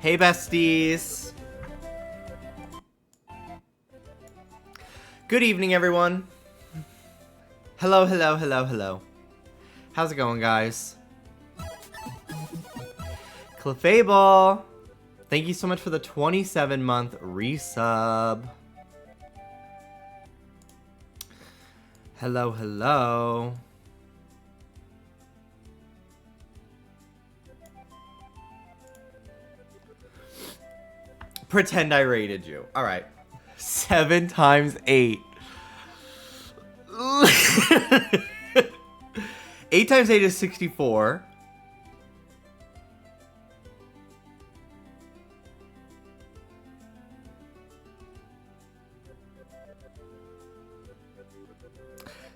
Hey besties! Good evening everyone! Hello, hello, hello, hello. How's it going, guys? Clefable! Thank you so much for the 27-month resub. Hello, hello. Pretend I rated you. Alright. 7 times 8. 8 times 8 is 64.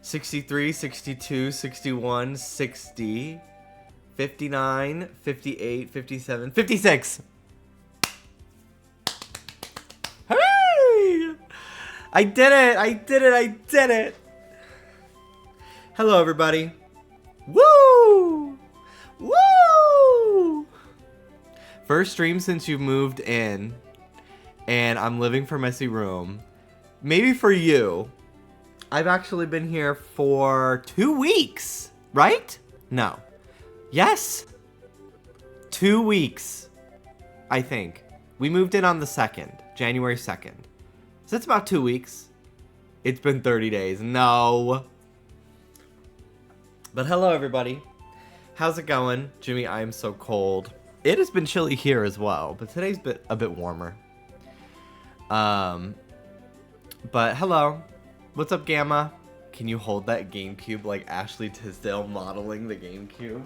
$63, $62, $61, $60, $59, $58, $57, $56. Hooray! I did it! I did it! I did it! Hello, everybody. Woo! Woo! First stream since you've moved in, and I'm living for Messy Room. Maybe for you. I've actually been here for 2 weeks, right? No. Yes. 2 weeks, I think. We moved in on the 2nd, January 2nd. So that's about 2 weeks. It's been 30 days. No. But hello, everybody. How's it going? Jimmy, I am so cold. It has been chilly here as well, but today's a bit warmer. But hello. What's up, Gamma? Can you hold that GameCube like Ashley Tisdale modeling the GameCube?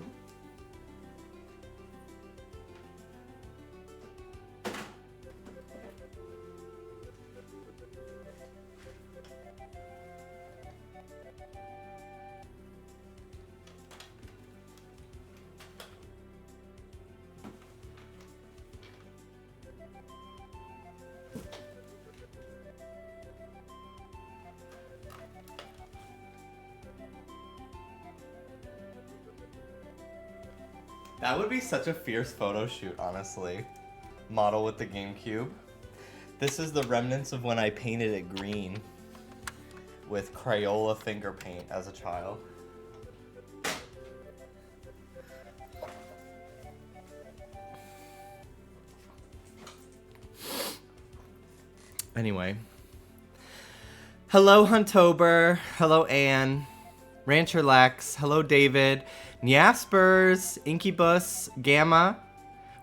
That would be such a fierce photo shoot, honestly. Model with the GameCube. This is the remnants of when I painted it green with Crayola finger paint as a child. Anyway. Hello, Huntober. Hello, Anne. Rancher Lex. Hello, David. Nyaspers, Incubus, Gamma.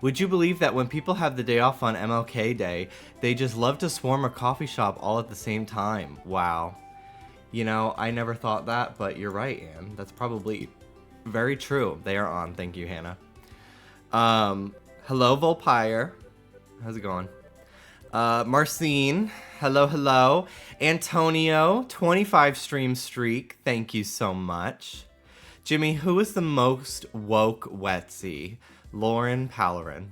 Would you believe that when people have the day off on MLK Day, they just love to swarm a coffee shop all at the same time? Wow. You know, I never thought that, but you're right, Anne. That's probably very true. They are on. Thank you, Hannah. Hello, Volpire. How's it going? Marcine. Hello, hello. Antonio, 25 stream streak. Thank you so much. Jimmy, who is the most woke Wetsy? Lauren Pallerin.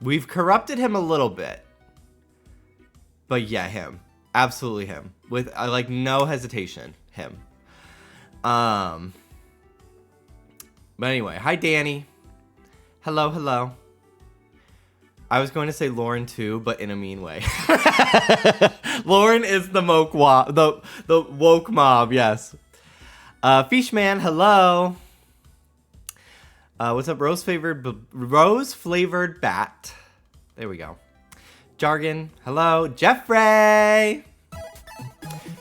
We've corrupted him a little bit. But yeah, him. Absolutely him. With like no hesitation. Him. But anyway, hi Danny. Hello, hello. I was going to say Lauren too, but in a mean way. Lauren is the the woke mob, yes. Fishman, hello. What's up, rose flavored bat? There we go. Jargon, hello. Jeffrey.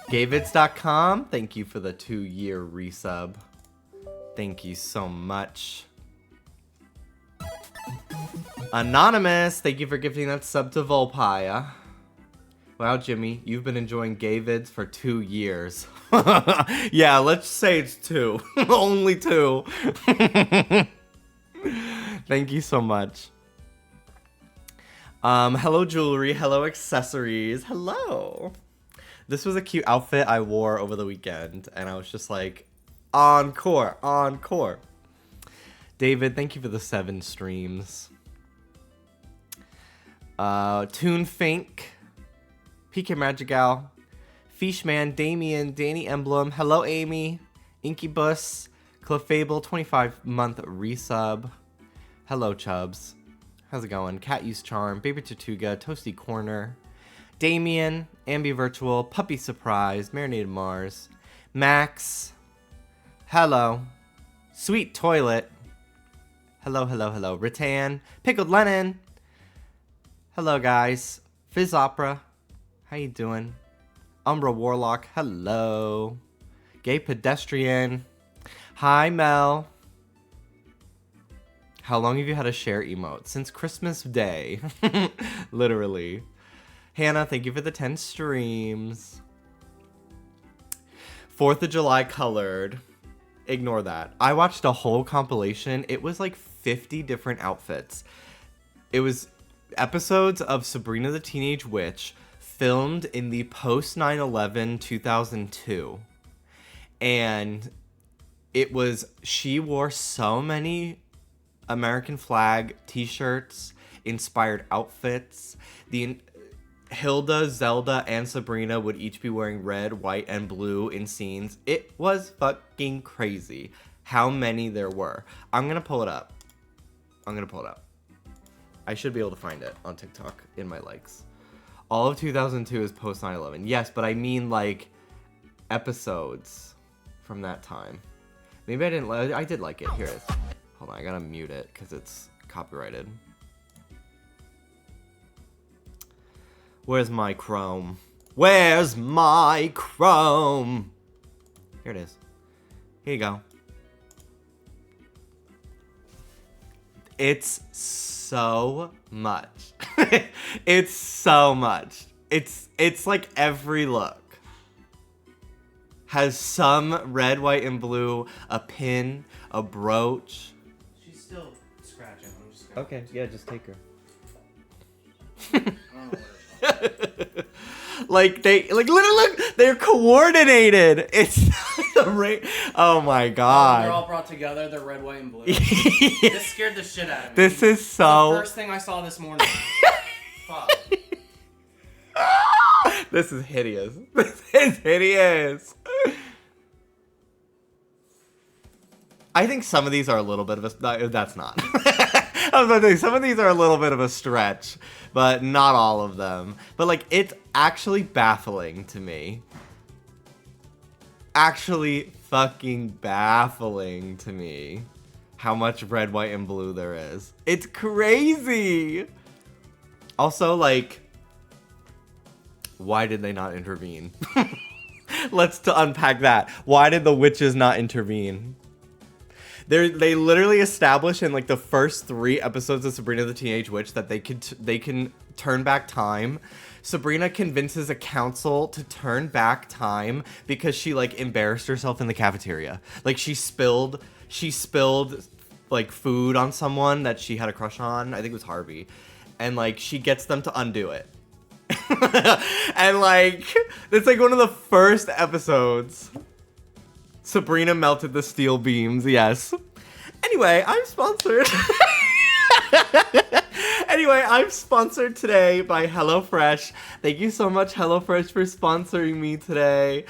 Gavids.com, thank you for the 2-year resub. Thank you so much. Anonymous, thank you for gifting that sub to Volpaya. Wow, Jimmy, you've been enjoying gay vids for 2 years. Yeah, let's say it's 2. Only 2. Thank you so much. Hello jewelry, hello accessories, hello. This was a cute outfit I wore over the weekend, and I was just like, encore, encore. David, thank you for the 7 streams. Toon Fink, PK Magical, Fishman, Damien, Danny Emblem, hello Amy, Incubus, Clefable, 25-month resub, hello Chubs, how's it going? Cat Use Charm, Baby Tortuga, Toasty Corner, Damien, Ambi Virtual, Puppy Surprise, Marinated Mars, Max, hello, Sweet Toilet, hello, hello, hello, Rattan, Pickled Lennon, hello guys, Fizz Opera, how you doing? Umbra Warlock, hello. Gay Pedestrian, hi Mel. How long have you had a share emote? Since Christmas Day, literally. Hannah, thank you for the 10 streams. 4th of July colored. Ignore that. I watched a whole compilation. It was like 50 different outfits. It was episodes of Sabrina the Teenage Witch filmed in the post 9/11 2002. And it was, she wore so many American flag t-shirts, inspired outfits. Hilda, Zelda, and Sabrina would each be wearing red, white, and blue in scenes. It was fucking crazy how many there were. I'm gonna pull it up. I should be able to find it on TikTok in my likes. All of 2002 is post 9/11. Yes, but I mean like episodes from that time. Maybe I didn't. I did like it. Here it is. Hold on, I gotta mute it because it's copyrighted. Where's my Chrome? Where's my Chrome? Here it is. Here you go. It's so much. It's so much. It's like every look has some red, white, and blue, a pin, a brooch. She's still scratching. I'm just Okay, yeah, just take her. Like literally look, they're coordinated. It's the right. Oh my god. They're all brought together. They're red, white, and blue. This scared the shit out of me. This is so. The first thing I saw this morning. Fuck. This is hideous. This is hideous. I think some of these are a little bit of a. That's not. I was about to say, some of these are a little bit of a stretch, but not all of them. But like, it's actually baffling to me. Actually fucking baffling to me how much red, white, and blue there is. It's crazy. Also, like, why did they not intervene? Let's unpack that. Why did the witches not intervene? They literally established in like the first 3 episodes of Sabrina the Teenage Witch that they can turn back time. Sabrina convinces a council to turn back time because she like embarrassed herself in the cafeteria. Like she spilled like food on someone that she had a crush on. I think it was Harvey. And like she gets them to undo it. And like it's like one of the first episodes. Sabrina melted the steel beams, yes. Anyway, I'm sponsored. Anyway, I'm sponsored today by HelloFresh. Thank you so much, HelloFresh, for sponsoring me today.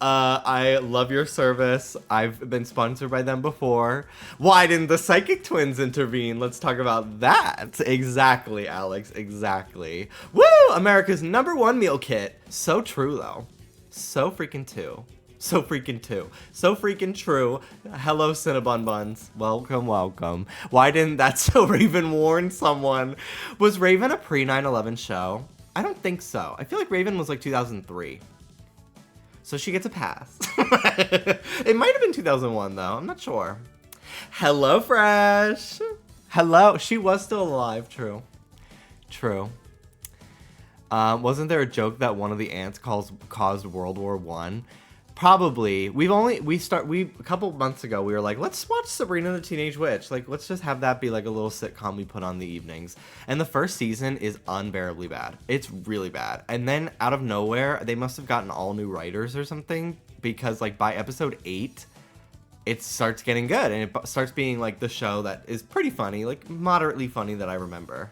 I love your service. I've been sponsored by them before. Why didn't the Psychic Twins intervene? Let's talk about that. Exactly, Alex, exactly. Woo! America's #1 meal kit. So true, though. So freaking true. So freaking true. Hello, Cinnabon Buns. Welcome, welcome. Why didn't That So Raven warn someone? Was Raven a pre-9/11 show? I don't think so. I feel like Raven was like 2003. So she gets a pass. It might have been 2001 though. I'm not sure. Hello, Fresh. Hello. She was still alive. True. Wasn't there a joke that one of the ants caused World War One? Probably. A couple months ago we were like, let's watch Sabrina the Teenage Witch. Like, let's just have that be like a little sitcom we put on the evenings. And the first season is unbearably bad. It's really bad. And then out of nowhere, they must have gotten all new writers or something, because like by episode 8, it starts getting good and it starts being like the show that is pretty funny, like moderately funny that I remember.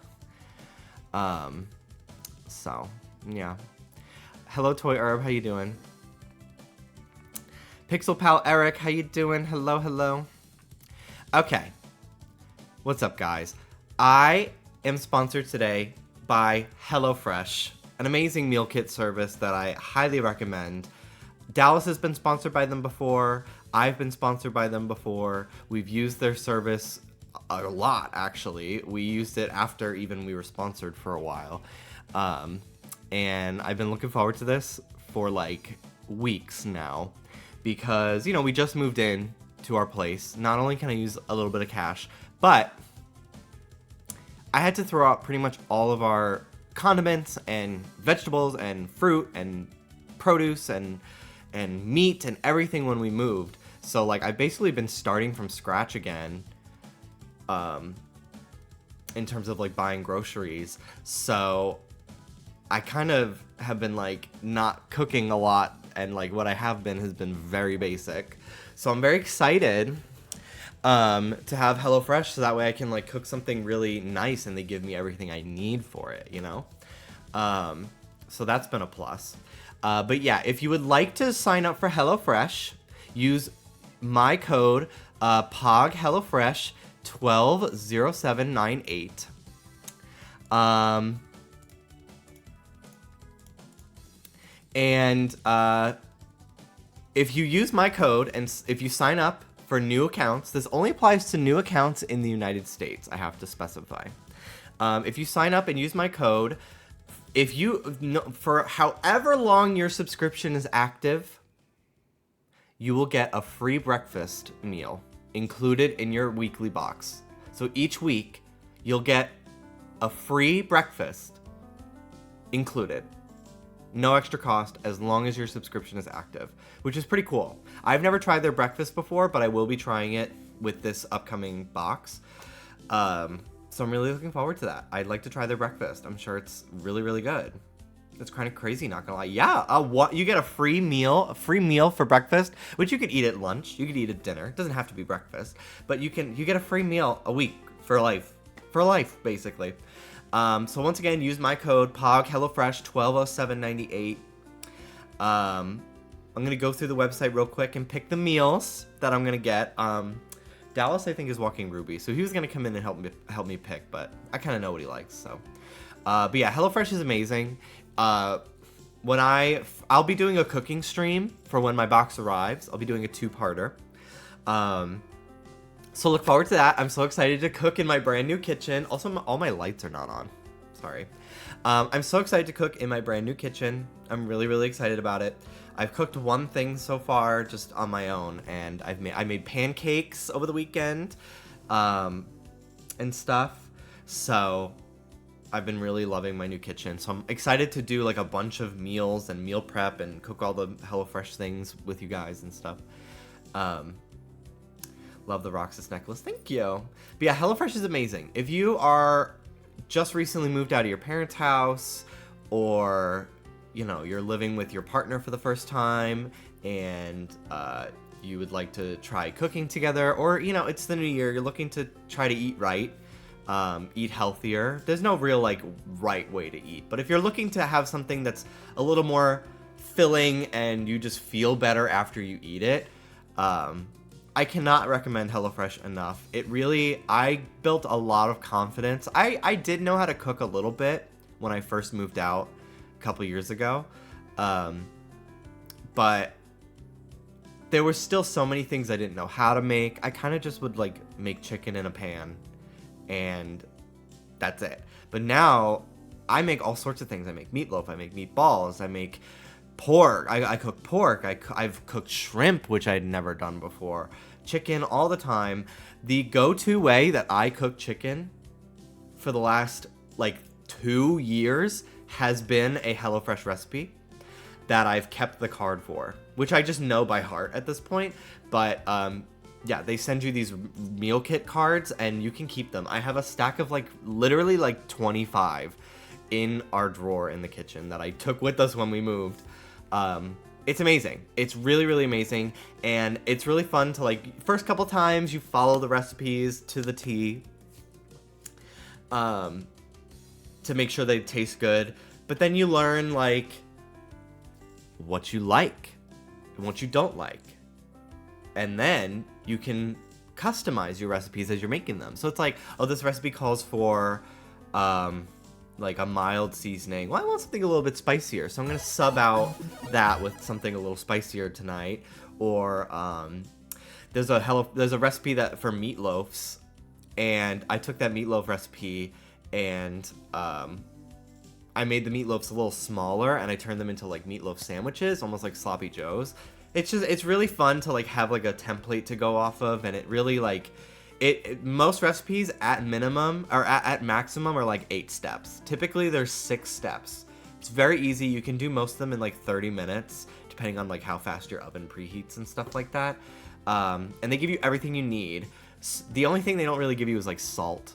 So yeah. Hello, Toy Herb. How you doing? Pixel Pal Eric, how you doing? Hello. Okay. What's up, guys? I am sponsored today by HelloFresh, an amazing meal kit service that I highly recommend. Dallas has been sponsored by them before. I've been sponsored by them before. We've used their service a lot, actually. We used it after even we were sponsored for a while. And I've been looking forward to this for like weeks now. Because, you know, we just moved in to our place. Not only can I use a little bit of cash, but I had to throw out pretty much all of our condiments and vegetables and fruit and produce and meat and everything when we moved. So, like, I've basically been starting from scratch again in terms of, like, buying groceries. So I kind of have been, like, not cooking a lot. And like what I have been has been very basic. So I'm very excited to have HelloFresh, so that way I can like cook something really nice and they give me everything I need for it, you know? So that's been a plus. But yeah, if you would like to sign up for HelloFresh, use my code POGHelloFresh 120798. And if you use my code and if you sign up for new accounts, this only applies to new accounts in the United States, I have to specify. If you sign up and use my code, for however long your subscription is active, you will get a free breakfast meal included in your weekly box. So each week, you'll get a free breakfast included. No extra cost as long as your subscription is active, which is pretty cool. I've never tried their breakfast before, but I will be trying it with this upcoming box. So I'm really looking forward to that. I'd like to try their breakfast. I'm sure it's really, really good. It's kind of crazy, not gonna lie. Yeah, you get a free meal for breakfast, which you could eat at lunch. You could eat at dinner. It doesn't have to be breakfast, but you get a free meal a week for life, basically. So once again, use my code POGHelloFresh 120798. I'm gonna go through the website real quick and pick the meals that I'm gonna get. Dallas, I think, is walking Ruby, so he was gonna come in and help me pick, but I kind of know what he likes. So, but yeah, HelloFresh is amazing. I'll be doing a cooking stream for when my box arrives. I'll be doing a 2-parter. So look forward to that. I'm so excited to cook in my brand new kitchen. Also, all my lights are not on. Sorry. I'm so excited to cook in my brand new kitchen. I'm really, really excited about it. I've cooked one thing so far just on my own, and I made pancakes over the weekend and stuff. So I've been really loving my new kitchen. So I'm excited to do like a bunch of meals and meal prep and cook all the HelloFresh things with you guys and stuff. Love the Roxas necklace. Thank you. But yeah, HelloFresh is amazing. If you are just recently moved out of your parents' house, or, you know, you're living with your partner for the first time and you would like to try cooking together, or, you know, it's the new year, you're looking to try to eat right, eat healthier. There's no real, like, right way to eat. But if you're looking to have something that's a little more filling and you just feel better after you eat it, I cannot recommend HelloFresh enough. I built a lot of confidence. I did know how to cook a little bit when I first moved out a couple years ago. But there were still so many things I didn't know how to make. I kind of just would like make chicken in a pan and that's it. But now I make all sorts of things. I make meatloaf, I make meatballs, I make pork. I cook pork. I've cooked shrimp, which I'd never done before. chicken all the time. The go-to way that I cook chicken for the last like 2 years has been a HelloFresh recipe that I've kept the card for, which I just know by heart at this point. But yeah, they send you these meal kit cards and you can keep them. I have a stack of like literally like 25 in our drawer in the kitchen that I took with us when we moved. It's amazing. It's really, really amazing. And it's really fun to like, first couple times you follow the recipes to the T to make sure they taste good. But then you learn like what you like and what you don't like. And then you can customize your recipes as you're making them. So it's like, oh, this recipe calls for like a mild seasoning. Well, I want something a little bit spicier, so I'm gonna sub out that with something a little spicier tonight. Or there's a recipe that for meatloafs, and I took that meatloaf recipe and I made the meatloafs a little smaller and I turned them into like meatloaf sandwiches, almost like sloppy joes. It's really fun to like have like a template to go off of, and it really like most recipes at minimum or at maximum are like 8 steps. Typically there's 6 steps. It's very easy. You can do most of them in like 30 minutes, depending on like how fast your oven preheats and stuff like that. And they give you everything you need. The only thing they don't really give you is like salt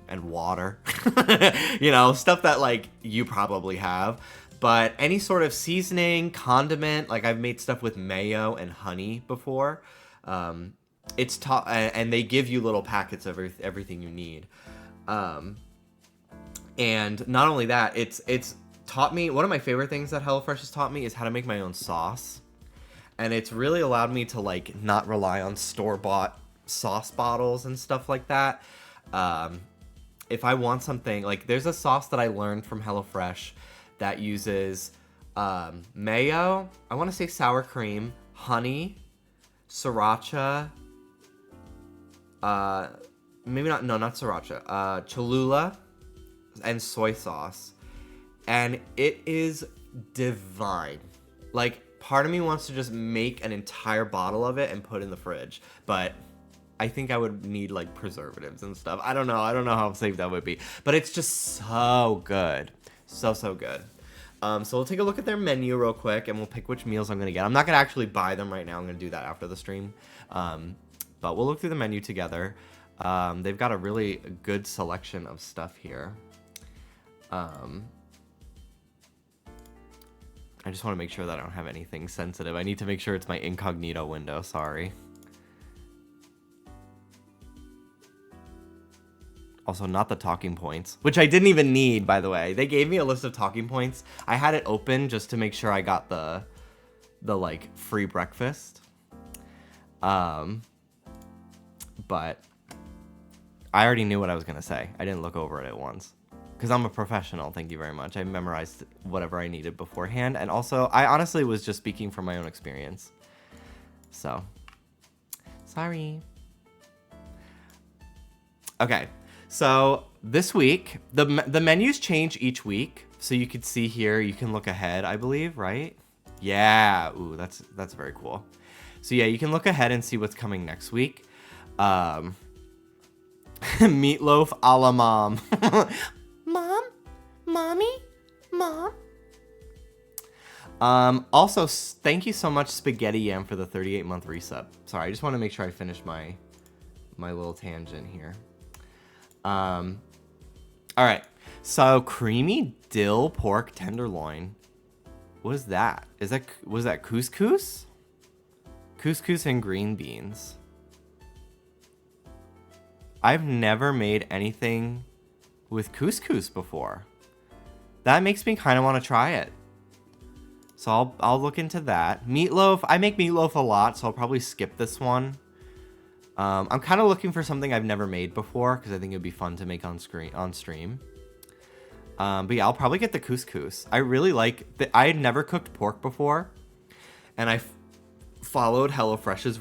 and water, you know, stuff that like you probably have. But any sort of seasoning, condiment, like I've made stuff with mayo and honey before. It's taught, and they give you little packets of everything you need. And not only that, it's taught me, one of my favorite things that HelloFresh has taught me is how to make my own sauce. And it's really allowed me to like not rely on store-bought sauce bottles and stuff like that. If I want something, like there's a sauce that I learned from HelloFresh that uses mayo, I want to say sour cream, honey, sriracha, maybe not sriracha, Cholula, and soy sauce. And it is divine. Like, part of me wants to just make an entire bottle of it and put it in the fridge, but I think I would need like preservatives and stuff. I don't know how safe that would be, but it's just so good. So good. So we'll take a look at their menu real quick and we'll pick which meals I'm gonna get. I'm not gonna actually buy them right now. I'm gonna do that after the stream. But we'll look through the menu together. They've got a really good selection of stuff here. I just want to make sure that I don't have anything sensitive. I need to make sure it's my incognito window. Sorry. Also, not the talking points, which I didn't even need, by the way. They gave me a list of talking points. I had it open just to make sure I got the like free breakfast. But I already knew what I was gonna say. I didn't look over it at once because I'm a professional. Thank you very much. I memorized whatever I needed beforehand, and also I honestly was just speaking from my own experience. So, sorry. Okay. So this week, the menus change each week. So you could see here, you can look ahead, I believe, right? Yeah. Ooh, that's very cool. So yeah, you can look ahead and see what's coming next week. Meatloaf a la mom. Mom? Mommy? Mom? Also, thank you so much, Spaghetti Yam, for the 38-month resub. Sorry, I just want to make sure I finish my little tangent here. All right. So creamy dill pork tenderloin. What is that? Was that couscous? Couscous and green beans. I've never made anything with couscous before. That makes me kind of want to try it. So I'll look into that. Meatloaf. I make meatloaf a lot, so I'll probably skip this one. I'm kind of looking for something I've never made before because I think it'd be fun to make on stream. But yeah, I'll probably get the couscous. I really like I had never cooked pork before, and I followed HelloFresh's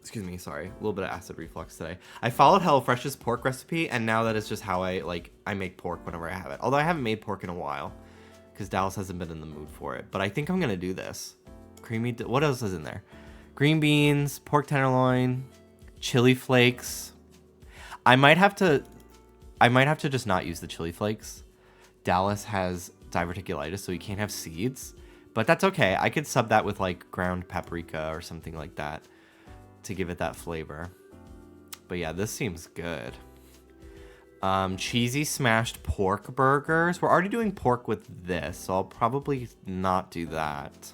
excuse me, sorry, a little bit of acid reflux today. I followed HelloFresh's pork recipe, and now that is just how I make pork whenever I have it. Although I haven't made pork in a while because Dallas hasn't been in the mood for it. But I think I'm gonna do this. Creamy. What else is in there? Green beans, pork tenderloin, chili flakes. I might have to just not use the chili flakes. Dallas has diverticulitis, so he can't have seeds. But that's okay. I could sub that with like ground paprika or something like that to give it that flavor. But yeah, this seems good. Cheesy smashed pork burgers. We're already doing pork with this, so I'll probably not do that.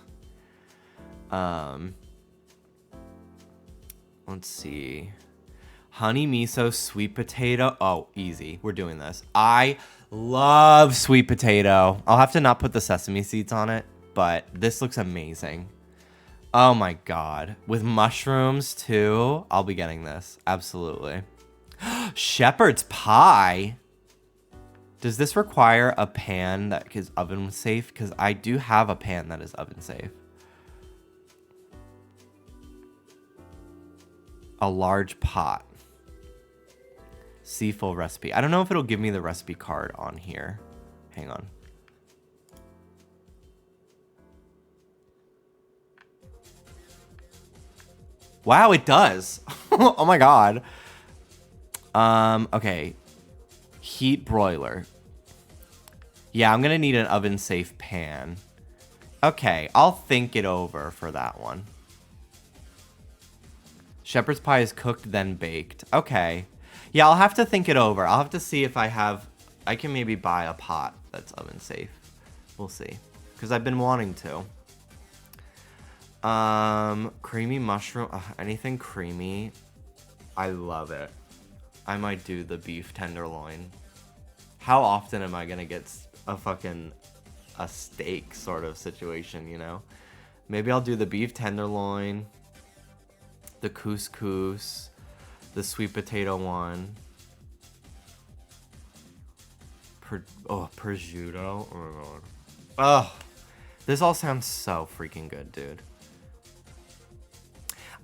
Let's see. Honey miso sweet potato. Oh, easy. We're doing this. I love sweet potato. I'll have to not put the sesame seeds on it, but this looks amazing. Oh my god. With mushrooms too. I'll be getting this. Absolutely. Shepherd's pie. Does this require a pan that is oven safe? Because I do have a pan that is oven safe. A large pot. See full recipe. I don't know if it'll give me the recipe card on here. Hang on. Wow, it does. Oh my god. Okay. Heat broiler. Yeah, I'm gonna need an oven safe pan. Okay, I'll think it over for that one. Shepherd's pie is cooked, then baked. Okay. Yeah, I'll have to think it over. I'll have to see if I can maybe buy a pot that's oven safe. We'll see. Because I've been wanting to. Creamy mushroom. Anything creamy. I love it. I might do the beef tenderloin. How often am I gonna get a steak sort of situation, you know? Maybe I'll do the beef tenderloin, the couscous, the sweet potato one. Prosciutto. Oh my god. Oh, this all sounds so freaking good, dude.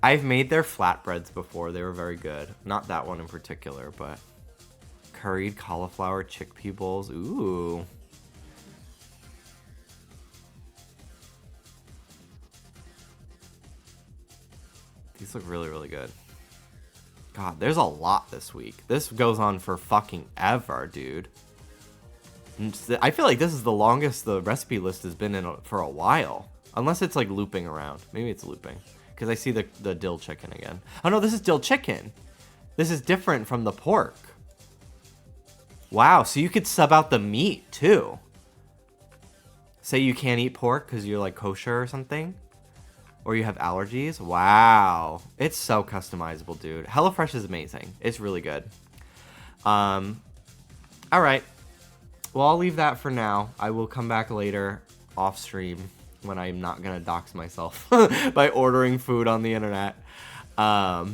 I've made their flatbreads before. They were very good. Not that one in particular, but curried cauliflower chickpea bowls. Ooh. These look really, really good. God, there's a lot this week. This goes on for fucking ever, dude. I feel like this is the longest the recipe list has been for a while. Unless it's like looping around. Maybe it's looping. Because I see the dill chicken again. Oh no, this is dill chicken. This is different from the pork. Wow, so you could sub out the meat too. Say you can't eat pork because you're like kosher or something. Or you have allergies. Wow. It's so customizable, dude. HelloFresh is amazing. It's really good. Alright. Well, I'll leave that for now. I will come back later off stream when I'm not going to dox myself by ordering food on the internet. But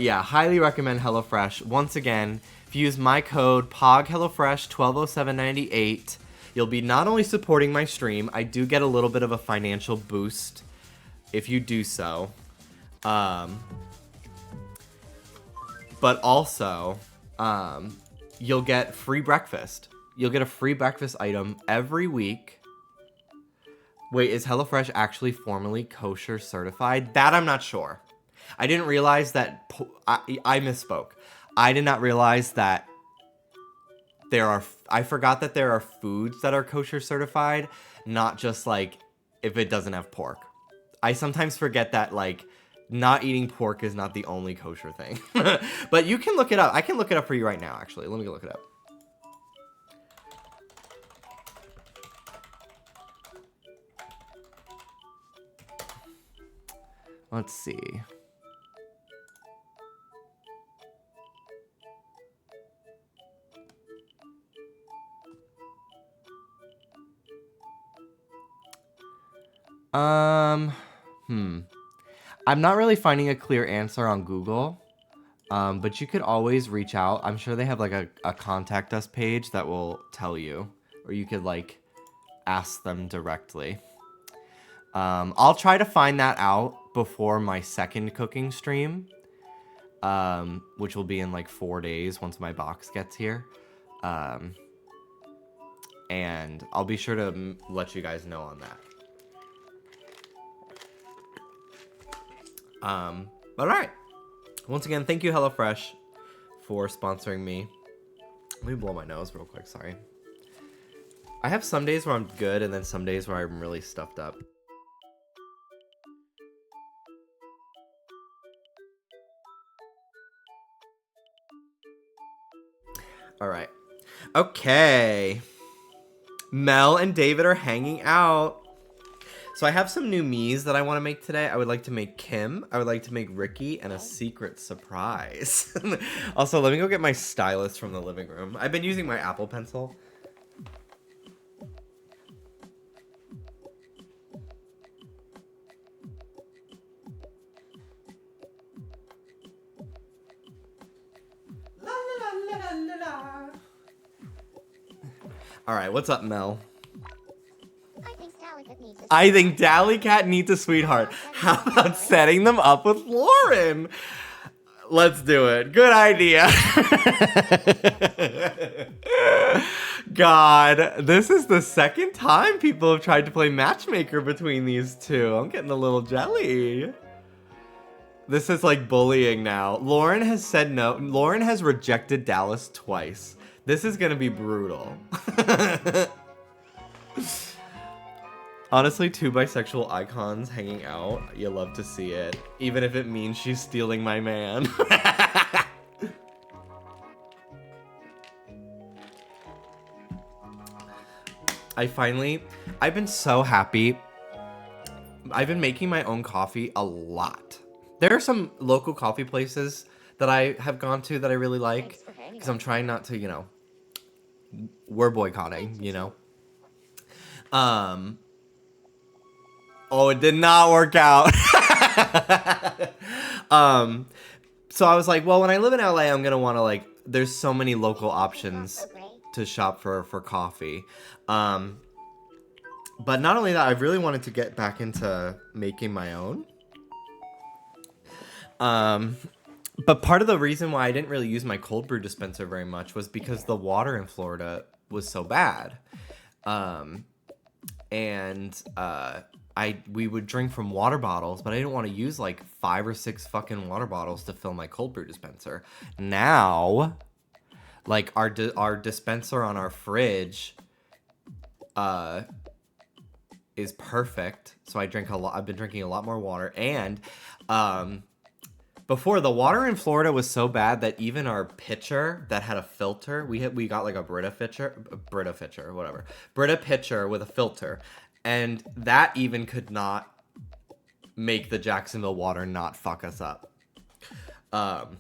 yeah, highly recommend HelloFresh. Once again, if you use my code POGHelloFresh120798, you'll be not only supporting my stream, I do get a little bit of a financial boost if you do so. But also, you'll get free breakfast. You'll get a free breakfast item every week. Wait, is HelloFresh actually formally kosher certified? That I'm not sure. I didn't realize that. I misspoke. I did not realize that I forgot that there are foods that are kosher certified, not just like if it doesn't have pork. I sometimes forget that like not eating pork is not the only kosher thing. But you can look it up. I can look it up for you right now, actually. Let me go look it up. Let's see. I'm not really finding a clear answer on Google, but you could always reach out. I'm sure they have like a contact us page that will tell you, or you could like ask them directly. I'll try to find that out before my second cooking stream, which will be in like 4 days once my box gets here. And I'll be sure to let you guys know on that. But all right. Once again, thank you, HelloFresh, for sponsoring me. Let me blow my nose real quick. Sorry. I have some days where I'm good, and then some days where I'm really stuffed up. All right. Okay. Mel and David are hanging out. So I have some new me's that I want to make today. I would like to make Kim. I would like to make Ricky and a secret surprise. Also, let me go get my stylus from the living room. I've been using my Apple Pencil. La, la, la, la, la, la. All right, what's up, Mel? I think Dally Cat needs a sweetheart. How about setting them up with Lauren? Let's do it. Good idea. God, this is the second time people have tried to play matchmaker between these two. I'm getting a little jelly. This is like bullying now. Lauren has said no. Lauren has rejected Dallas twice. This is gonna be brutal. Honestly, two bisexual icons hanging out, you love to see it. Even if it means she's stealing my man. I've been so happy. I've been making my own coffee a lot. There are some local coffee places that I have gone to that I really like. Because I'm trying not to, you know, we're boycotting, you know. Oh, it did not work out. So I was like, well, when I live in LA, I'm going to want to like, there's so many local options to shop for coffee. But not only that, I really wanted to get back into making my own. But part of the reason why I didn't really use my cold brew dispenser very much was because the water in Florida was so bad. We would drink from water bottles, but I didn't want to use like 5 or 6 fucking water bottles to fill my cold brew dispenser. Now, like our dispenser on our fridge is perfect. So I drink a lot. I've been drinking a lot more water, and before, the water in Florida was so bad that even our pitcher that had a filter, we got like a Brita pitcher, with a filter, and that even could not make the Jacksonville water not fuck us up. But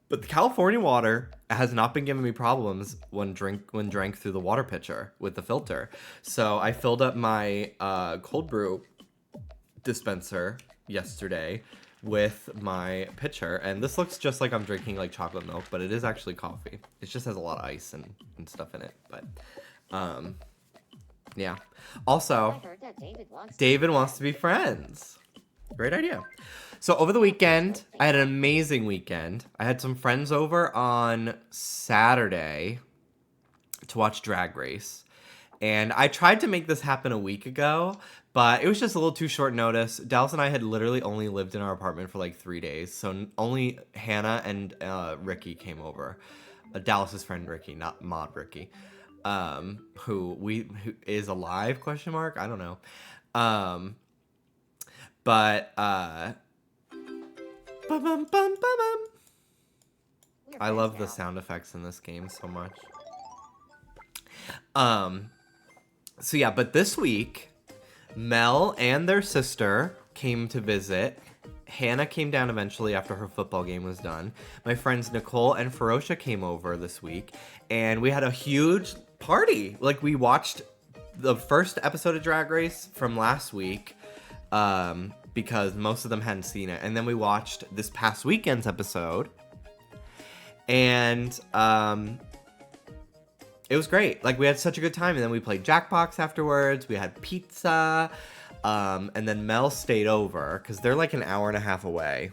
the California water has not been giving me problems when drank through the water pitcher with the filter. So I filled up my cold brew dispenser yesterday with my pitcher, and this looks just like I'm drinking like chocolate milk, but it is actually coffee. It just has a lot of ice and stuff in it. But yeah. Also, David wants to be friends. Great idea. So over the weekend, I had an amazing weekend. I had some friends over on Saturday to watch Drag Race. And I tried to make this happen a week ago, but it was just a little too short notice. Dallas and I had literally only lived in our apartment for like 3 days. So only Hannah and Ricky came over. Dallas's friend Ricky, not Mod Ricky. Who is alive, question mark? I don't know. I love the sound effects in this game so much. So yeah, but this week, Mel and their sister came to visit. Hannah came down eventually after her football game was done. My friends Nicole and Ferocia came over this week, and we had a huge party. Like, we watched the first episode of Drag Race from last week, because most of them hadn't seen it. And then we watched this past weekend's episode, and it was great. Like, we had such a good time, and then we played Jackbox afterwards. We had pizza, and then Mel stayed over because they're like an hour and a half away.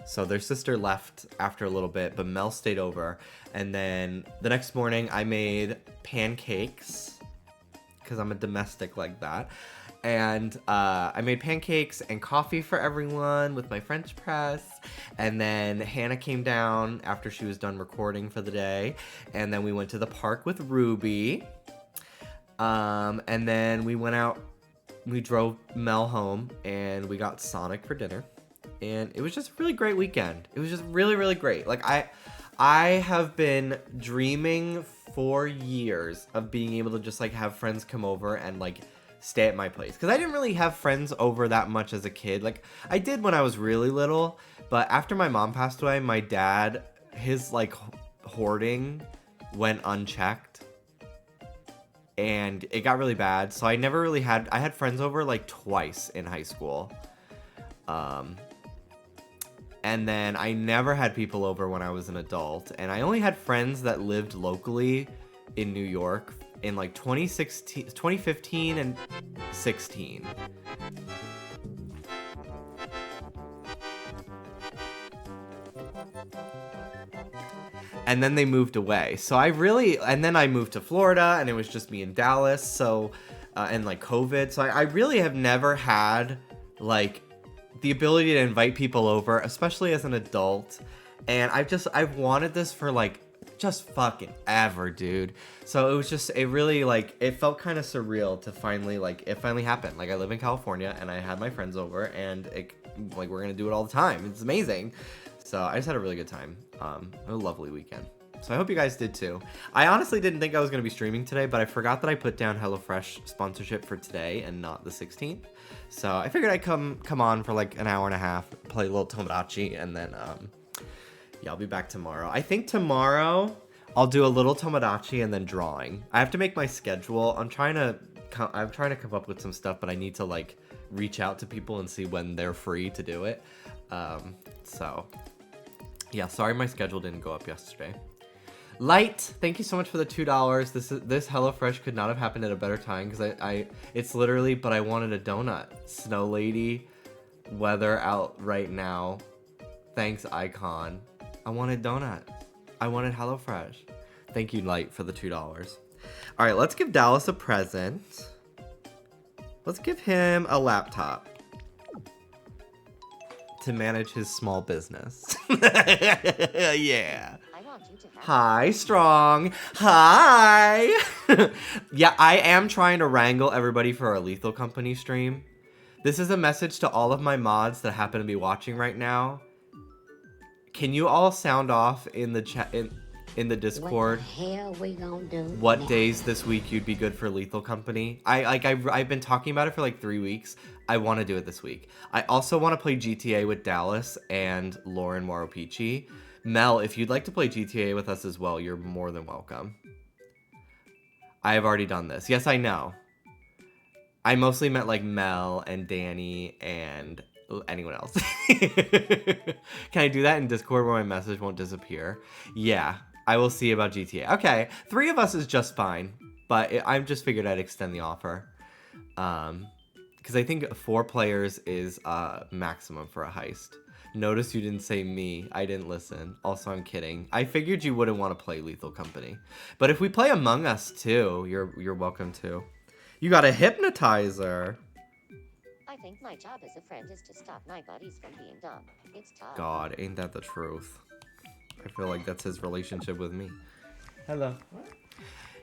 So their sister left after a little bit, but Mel stayed over. And then the next morning, I made pancakes because I'm a domestic like that. And I made pancakes and coffee for everyone with my French press. And then Hannah came down after she was done recording for the day. And then we went to the park with Ruby. And then we went out, we drove Mel home, and we got Sonic for dinner. And it was just a really great weekend. It was just really, really great. Like, I have been dreaming for years of being able to just, like, have friends come over and, like, stay at my place. Because I didn't really have friends over that much as a kid. Like, I did when I was really little. But after my mom passed away, my dad, his, like, hoarding went unchecked. And it got really bad. So I never really had... I had friends over, like, twice in high school. And then I never had people over when I was an adult. And I only had friends that lived locally in New York in like 2015 and 16. And then they moved away. So and then I moved to Florida and it was just me in Dallas. So, and like COVID. So I really have never had like the ability to invite people over, especially as an adult. And I've wanted this for like just fucking ever, dude. So it really like, it felt kind of surreal to finally, like, it finally happened. Like, I live in California and I had my friends over and like, we're gonna do it all the time. It's amazing. So I just had a really good time. A lovely weekend. So I hope you guys did too. I honestly didn't think I was gonna be streaming today, but I forgot that I put down HelloFresh sponsorship for today and not the 16th. So I figured I'd come on for like an hour and a half, play a little Tomodachi, and then yeah, I'll be back tomorrow. I think tomorrow I'll do a little Tomodachi and then drawing. I have to make my schedule. I'm trying to come up with some stuff, but I need to like reach out to people and see when they're free to do it. So yeah, sorry my schedule didn't go up yesterday. Light, thank you so much for the $2. This HelloFresh could not have happened at a better time because it's literally, but I wanted a donut. Snow Lady, weather out right now. Thanks, Icon. I wanted donut. I wanted HelloFresh. Thank you, Light, for the $2. All right, let's give Dallas a present. Let's give him a laptop to manage his small business. Yeah. Hi, Strong. Hi. Yeah, I am trying to wrangle everybody for our Lethal Company stream. This is a message to all of my mods that happen to be watching right now. Can you all sound off in the chat in the Discord? What the hell we gonna do? What days this week you'd be good for Lethal Company? I've been talking about it for like 3 weeks. I want to do it this week. I also want to play GTA with Dallas and Lauren Waropichi. Mel, if you'd like to play GTA with us as well, you're more than welcome. I have already done this. Yes, I know. I mostly meant like Mel and Danny and anyone else. Can I do that in Discord where my message won't disappear? Yeah, I will see about GTA. Okay, 3 of us is just fine, but I just figured I'd extend the offer. Because I think 4 players is maximum for a heist. Notice you didn't say me. I didn't listen. Also, I'm kidding. I figured you wouldn't want to play Lethal Company. But if we play Among Us too, you're welcome to. You got a hypnotizer. I think my job as a friend is to stop my buddies from being dumb. It's tough. God, ain't that the truth? I feel like that's his relationship with me. Hello.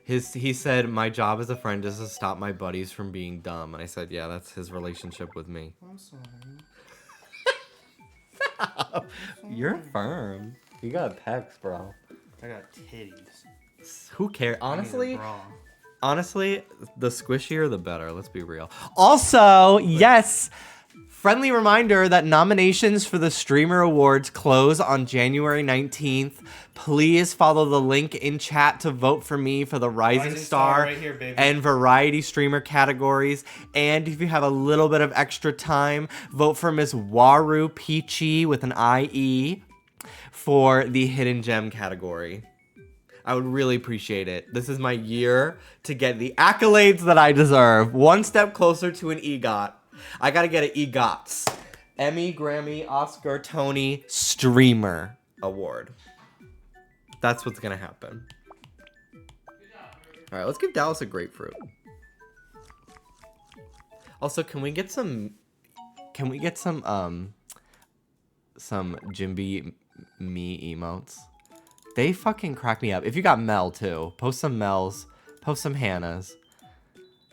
He said, my job as a friend is to stop my buddies from being dumb. And I said, yeah, that's his relationship with me. I'm sorry. You're firm. You got pecs, bro. I got titties. Who cares? I need a bra. Honestly, the squishier the better. Let's be real. Also, yes, friendly reminder that nominations for the Streamer Awards close on January 19th. Please follow the link in chat to vote for me for the Rising Star right here, baby. and Variety Streamer categories. And if you have a little bit of extra time, vote for Miss Waru Peachy with an IE for the Hidden Gem category. I would really appreciate it. This is my year to get the accolades that I deserve. One step closer to an EGOT. I gotta get an EGOTS. Emmy, Grammy, Oscar, Tony, Streamer Award. That's what's gonna happen. All right, let's give Dallas a grapefruit. Also, can we get some Jimby me emotes? They fucking crack me up. If you got Mel too, post some Mels, post some Hannahs.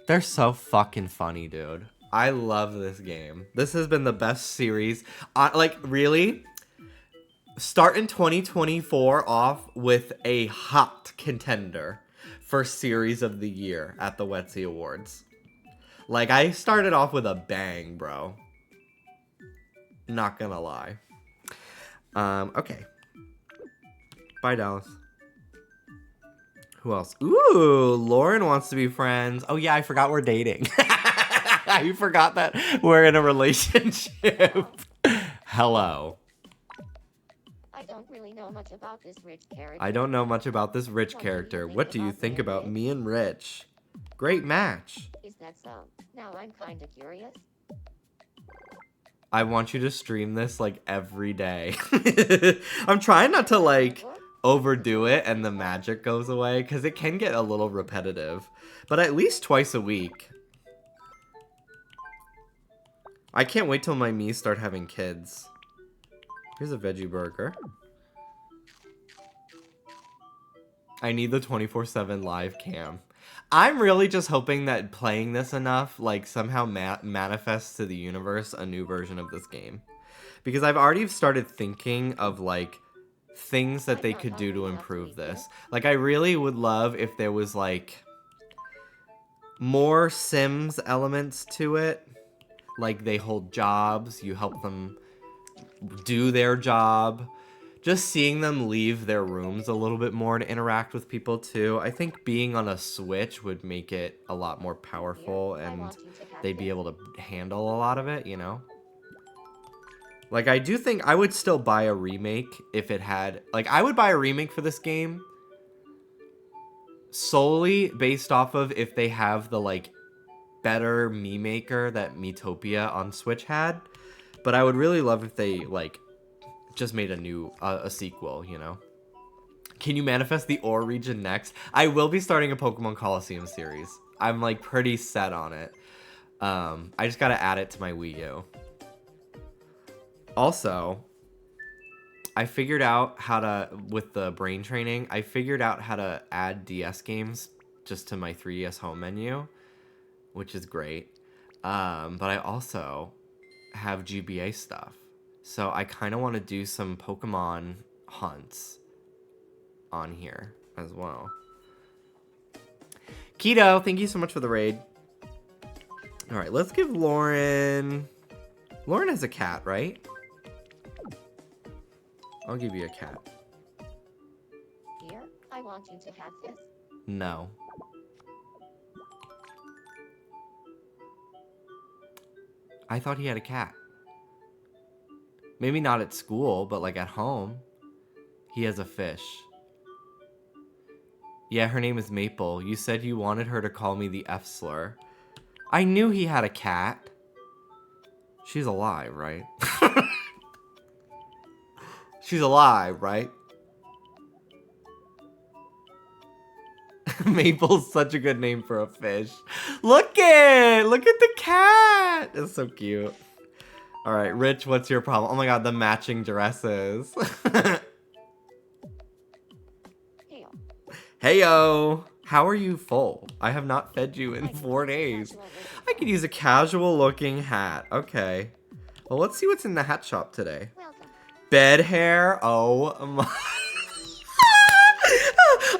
They're so fucking funny, dude. I love this game. This has been the best series. Like, really? Starting 2024 off with a hot contender for Series of the Year at the Wetsy Awards. Like, I started off with a bang, bro. Not gonna lie. Okay. Bye, Dallas. Who else? Ooh, Lauren wants to be friends. Oh, yeah, I forgot we're dating. I forgot that we're in a relationship. Hello. I don't really know much about this rich character. I don't know much about this Rich character. What do you think about me and Rich? Great match. Is that so? Now I'm kinda curious. I want you to stream this like every day. I'm trying not to like overdo it and the magic goes away because it can get a little repetitive, but at least twice a week. I can't wait till my Miis start having kids. Here's a veggie burger. I need the 24/7 live cam. I'm really just hoping that playing this enough like somehow manifests to the universe a new version of this game, because I've already started thinking of like things that they could do to improve this. Like, I really would love if there was like more Sims elements to it. Like, they hold jobs, you help them do their job. Just seeing them leave their rooms a little bit more to interact with people too. I think being on a Switch would make it a lot more powerful and they'd be able to handle a lot of it, you know? Like, I do think I would still buy a remake if it had... Like, I would buy a remake for this game solely based off of if they have the, like, better Mii Maker that Miitopia on Switch had. But I would really love if they, like, just made a new... a sequel, you know? Can you manifest the Ore region next? I will be starting a Pokemon Coliseum series. I'm, like, pretty set on it. I just gotta add it to my Wii U. Also, I figured out how to, with the brain training, I figured out how to add DS games just to my 3DS home menu, which is great. But I also have GBA stuff. So I kind of want to do some Pokemon hunts on here as well. Keto, thank you so much for the raid. All right, let's give Lauren... Lauren has a cat, right? I'll give you a cat. Here, I want you to have this. No. I thought he had a cat. Maybe not at school, but like at home. He has a fish. Yeah, her name is Maple. You said you wanted her to call me the F slur. I knew he had a cat. She's alive, right? She's alive, right? Maple's such a good name for a fish. Look at the cat. It's so cute. All right, Rich, what's your problem? Oh my god, the matching dresses. Heyo. Heyo. How are you full? I have not fed you in 4 days. I could use a casual looking hat. Okay. Well, let's see what's in the hat shop today. Welcome. Bed hair. Oh my.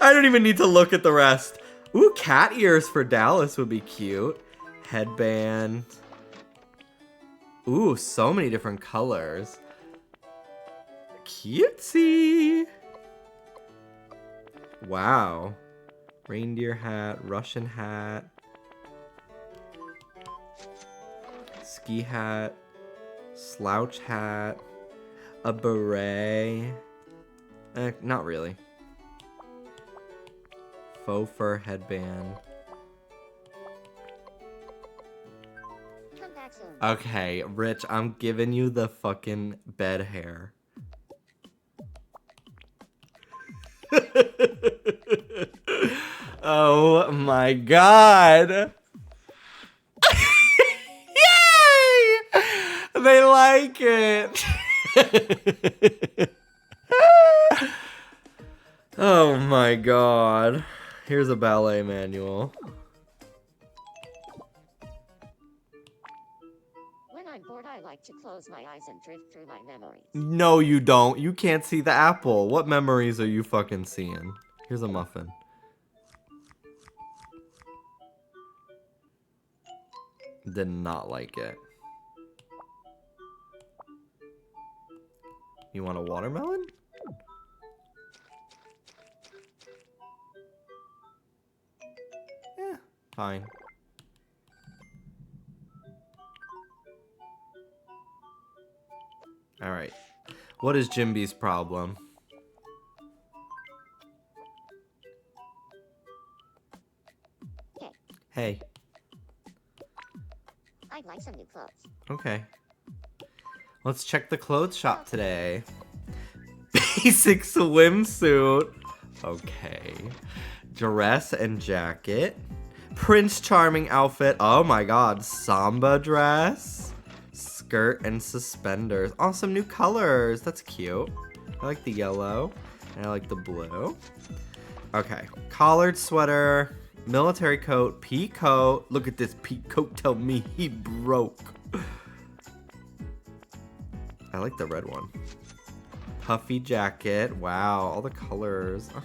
I don't even need to look at the rest. Ooh, cat ears for Dallas would be cute. Headband. Ooh, so many different colors. Cutesy. Wow. Reindeer hat, Russian hat. Ski hat. Slouch hat. A beret. Not really. Faux fur headband. Come back soon. Okay, Rich, I'm giving you the fucking bed hair. Oh my god. They like it. Oh my god. Here's a ballet manual. When I'm bored, I like to close my eyes and drift through my memories. No, you don't. You can't see the apple. What memories are you fucking seeing? Here's a muffin. Did not like it. You want a watermelon? Yeah, fine. Alright. What is Jimby's problem? Hey, Hey. I'd like some new clothes. Okay. Let's check the clothes shop today. Basic swimsuit. Okay. Dress and jacket. Prince Charming outfit. Oh my god. Samba dress. Skirt and suspenders. Oh, some new colors. That's cute. I like the yellow. And I like the blue. Okay. Collared sweater. Military coat. Pea coat. Look at this pea coat. Tell me he broke. I like the red one. Puffy jacket. Wow. All the colors. Ugh.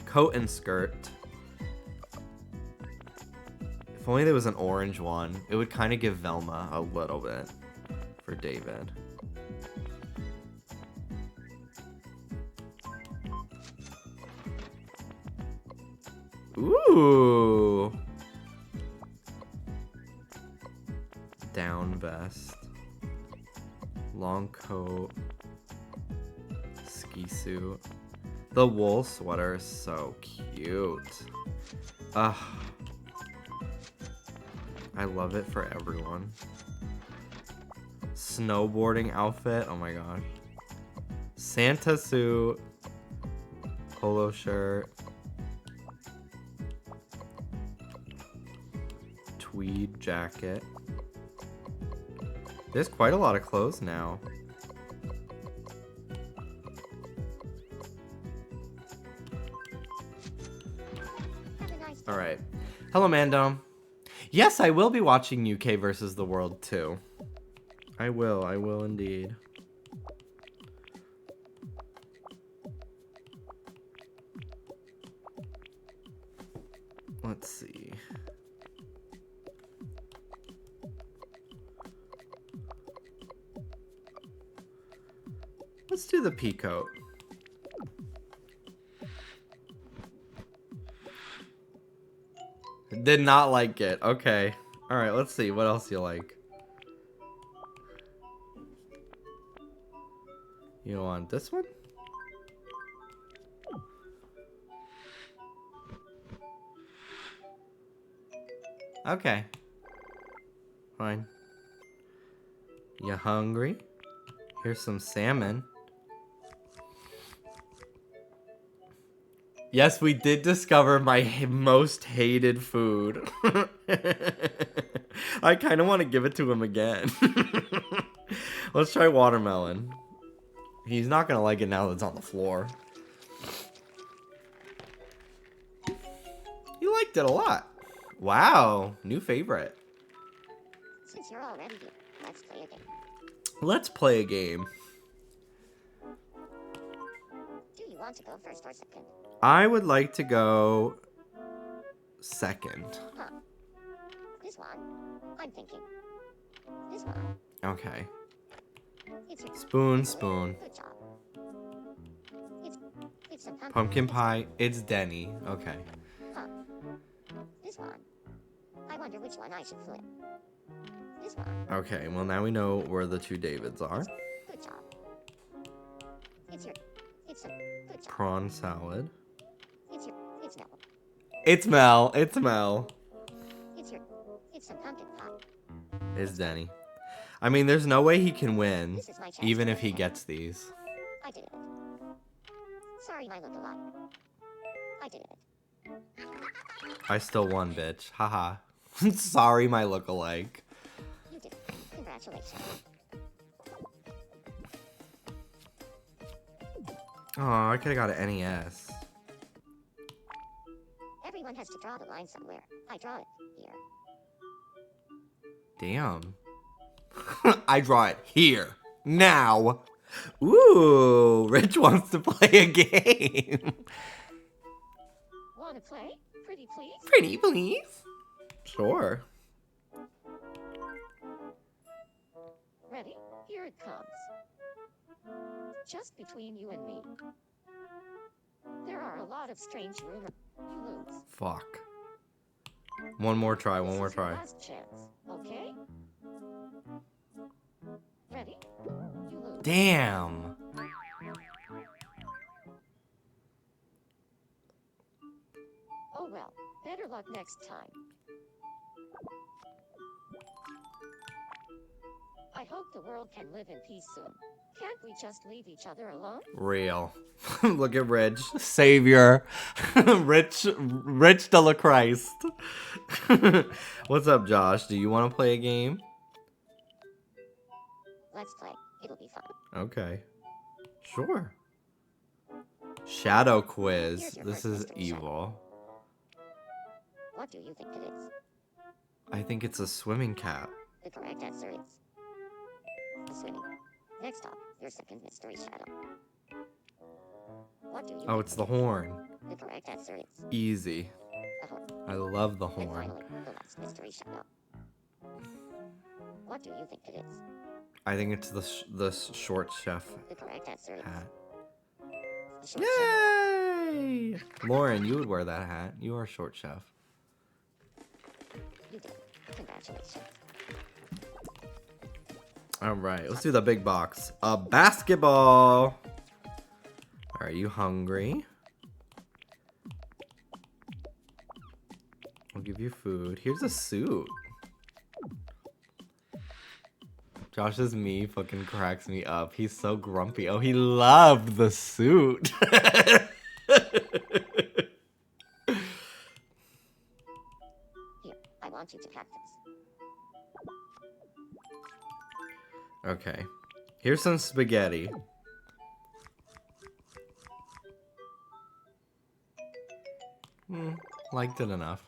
Coat and skirt. If only there was an orange one, it would kind of give Velma a little bit for David. Ooh. Down vest. Long coat. Ski suit. The wool sweater is so cute. Ugh. I love it for everyone. Snowboarding outfit. Oh my gosh. Santa suit. Polo shirt. Tweed jacket. There's quite a lot of clothes now. Have a nice day. All right. Hello, Mando. Yes, I will be watching UK versus the World too. I will indeed. Let's see. Let's do the peacoat. Did not like it. Okay. All right, let's see. What else you like? You want this one? Okay. Fine. You hungry? Here's some salmon. Yes, we did discover my most hated food. I kind of want to give it to him again. Let's try watermelon. He's not going to like it now that it's on the floor. He liked it a lot. Wow, new favorite. Since you're already here, let's play a game. Let's play a game. Do you want to go first or second? I would like to go second. Huh. This one. I'm thinking. This one. Okay. It's your Spoon. good job. It's some Pumpkin pie. It's Denny. Okay. Huh. This one. I wonder which one I should flip. This one. Okay, well now we know where the two Davids are. Good job. It's a good job. Prawn salad. It's Mel. It's Mel. It's Mel. It's some pumpkin pie. It's Denny. I mean, there's no way he can win, This is my chance. even if he gets these. I did it. Sorry, I look a lot. I did it. I still won, bitch. Haha. Sorry, my lookalike. You did it. Congratulations. Oh, I could have got an NES. Everyone has to draw the line somewhere. I draw it here. Damn. I draw it here. Now. Ooh, Rich wants to play a game. Wanna play? Pretty please? Pretty, please. Sure. Ready? Here it comes. Just between you and me. There are a lot of strange rumors. You lose. Fuck. One more try, one more This is your try. last chance, okay? Ready? You lose. Damn. Oh well, better luck next time. I hope the world can live in peace soon. Can't we just leave each other alone? Real. Look at Rich. Savior. Rich de la Christ. What's up, Josh? Do you want to play a game? Let's play. It'll be fun. Okay. Sure. Shadow quiz. Here's your This first is mystery shadow. evil. What do you think it is? I think it's a swimming cap. The correct answer is the swimming. Next up, your second mystery shadow. What do you Oh, think it's it the is? horn. The correct answer is Easy. the horn. I love the And horn. finally, the last mystery shadow. What do you think it is? I think it's the short chef The correct answer is hat. the short shadow. Yay! Lauren, you would wear that hat. You are a short chef. You did. Congratulations. All right, let's do the big box. A basketball. Are you hungry? I'll give you food. Here's a suit. Josh's me fucking cracks me up. He's so grumpy. Oh, he loved the suit. Here, I want you to have this. Okay. Here's some spaghetti. Liked it enough.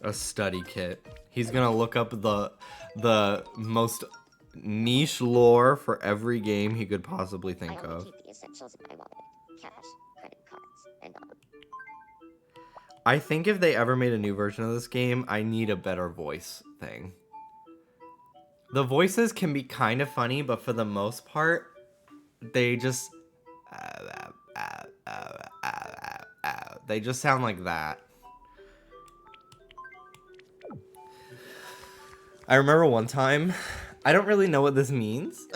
A study kit. He's gonna look up the most niche lore for every game he could possibly I think only of. keep the essentials in my wallet. Cash, credit cards, and all. I think if they ever made a new version of this game, I need a better voice thing. The voices can be kind of funny, but for the most part, they just they just sound like that. I remember one time, I don't really know what this means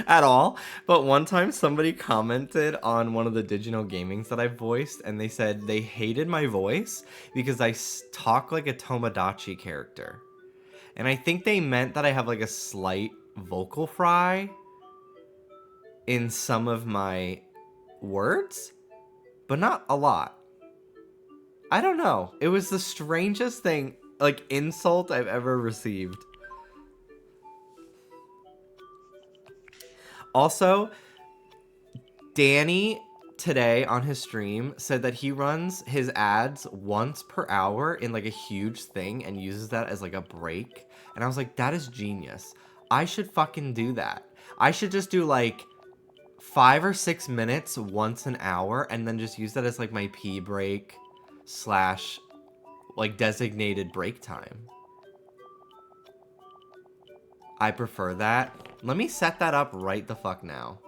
at all, but one time somebody commented on one of the digital gamings that I voiced, and they said they hated my voice because I talk like a Tomodachi character. And I think they meant that I have like a slight vocal fry in some of my words, but not a lot. I don't know. It was the strangest thing, like insult I've ever received. Also, Danny today on his stream said that he runs his ads once per hour in like a huge thing and uses that as like a break. And I was like, that is genius. I should fucking do that. I should just do like 5 or 6 minutes once an hour and then just use that as like my pee break / like designated break time. I prefer that. Let me set that up right the fuck now.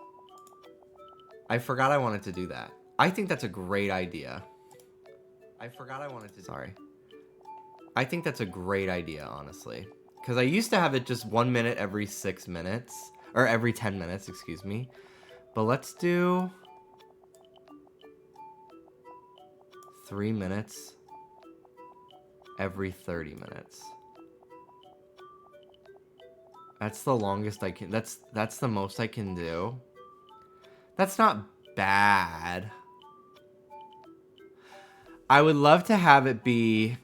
I forgot I wanted to do that. I think that's a great idea. I forgot I wanted to. Sorry. I think that's a great idea, honestly. Because I used to have it just 1 minute every 6 minutes. Or every 10 minutes, excuse me. But let's do 3 minutes every 30 minutes. That's the longest I can. That's the most I can do. That's not bad. I would love to have it be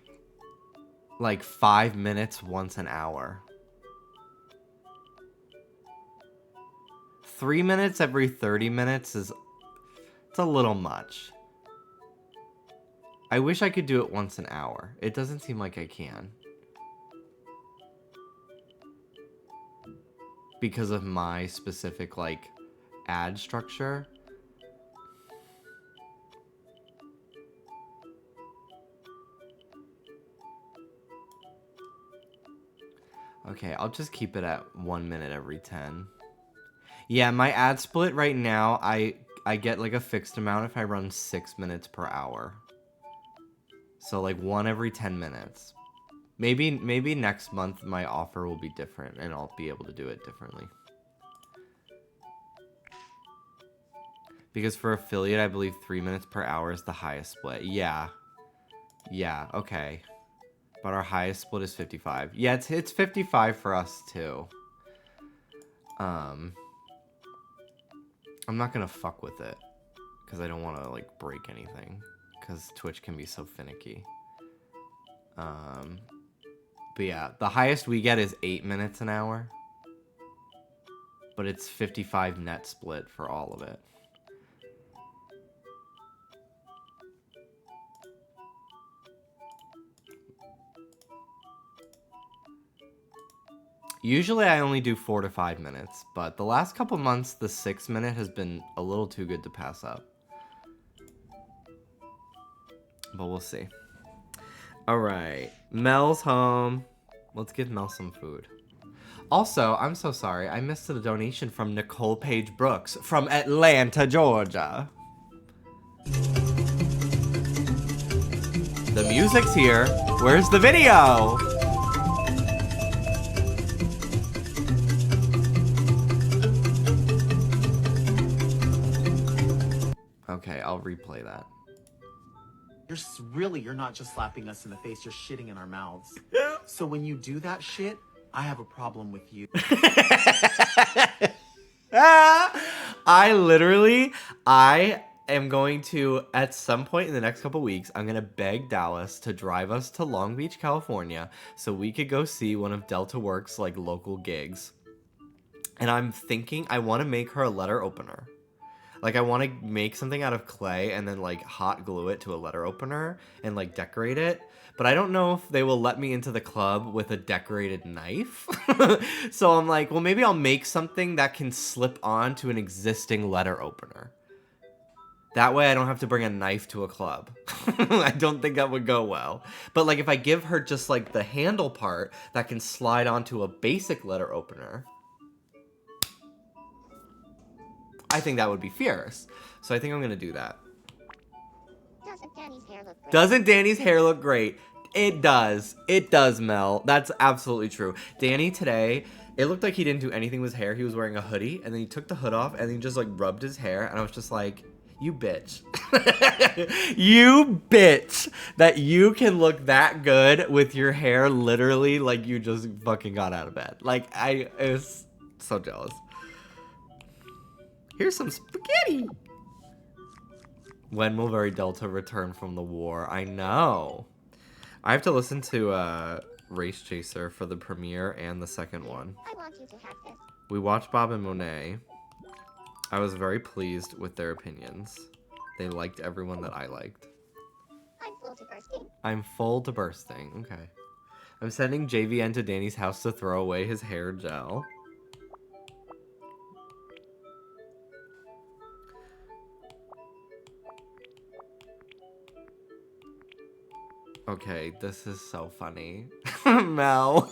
like 5 minutes once an hour. 3 minutes every 30 minutes it's a little much. I wish I could do it once an hour. It doesn't seem like I can. Because of my specific, like, ad structure. Okay, I'll just keep it at 1 minute every 10. Yeah, my ad split right now, I get like a fixed amount if I run 6 minutes per hour. So like 1 every 10 minutes. Maybe next month my offer will be different and I'll be able to do it differently. Because for affiliate, I believe 3 minutes per hour is the highest split. Yeah. Yeah, okay. But our highest split is 55. Yeah, it's 55 for us too. I'm not gonna fuck with it. Because I don't want to, like, break anything. Because Twitch can be so finicky. But yeah, the highest we get is 8 minutes an hour. But it's 55 net split for all of it. Usually I only do 4 to 5 minutes, but the last couple months the 6 minute has been a little too good to pass up. But we'll see. Alright, Mel's home. Let's give Mel some food. Also, I'm so sorry, I missed a donation from Nicole Page Brooks from Atlanta, Georgia. The music's here. Where's the video? Okay, I'll replay that. You're not just slapping us in the face, you're shitting in our mouths. So when you do that shit, I have a problem with you. I am going to, at some point in the next couple weeks, I'm going to beg Dallas to drive us to Long Beach, California, so we could go see one of Delta Works' like local gigs. And I'm thinking I want to make her a letter opener. Like, I want to make something out of clay and then, like, hot glue it to a letter opener and, like, decorate it. But I don't know if they will let me into the club with a decorated knife. So I'm like, well, maybe I'll make something that can slip on to an existing letter opener. That way I don't have to bring a knife to a club. I don't think that would go well. But, like, if I give her just, like, the handle part that can slide onto a basic letter opener, I think that would be fierce. So I think I'm going to do that. Doesn't Danny's hair look great? Doesn't Danny's hair look great? It does. It does, Mel. That's absolutely true. Danny today, it looked like he didn't do anything with his hair. He was wearing a hoodie, and then he took the hood off, and then he just, like, rubbed his hair, and I was just like, you bitch. You bitch that you can look that good with your hair literally like you just fucking got out of bed. Like, I was so jealous. Here's some spaghetti. When will Very Delta return from the war? I know. I have to listen to Race Chaser for the premiere and the second one. I want you to have this. We watched Bob and Monet. I was very pleased with their opinions. They liked everyone that I liked. I'm full to bursting. I'm full to bursting. Okay. I'm sending JVN to Danny's house to throw away his hair gel. Okay, this is so funny. Mel.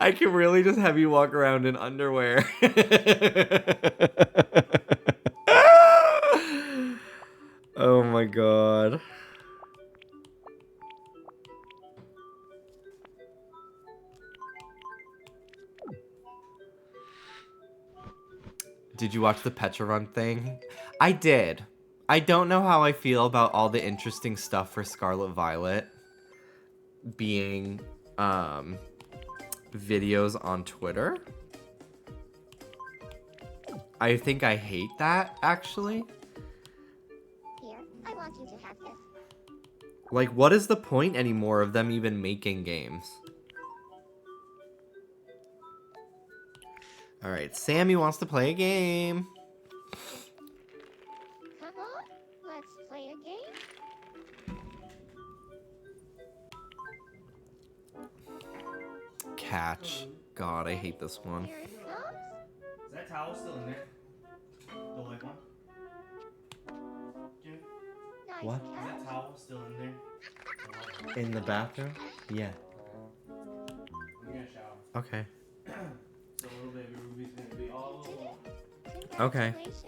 I can really just have you walk around in underwear. Oh my god. Did you watch the Petra Run thing? I did. I don't know how I feel about all the interesting stuff for Scarlet Violet being videos on Twitter. I think I hate that, actually. Here, I want you to have this. Like, what is the point anymore of them even making games? Alright, Sammy wants to play a game. Come on, let's play a game. Catch. God, I hate this one. Here it comes. Is that towel still in there? The white one? Jimmy, Nice What? is catch. that towel still in there? The white one. In the bathroom? Yeah. I'm gonna shower. Okay. So little baby Ruby's gonna be all alone. Okay. Congratulations.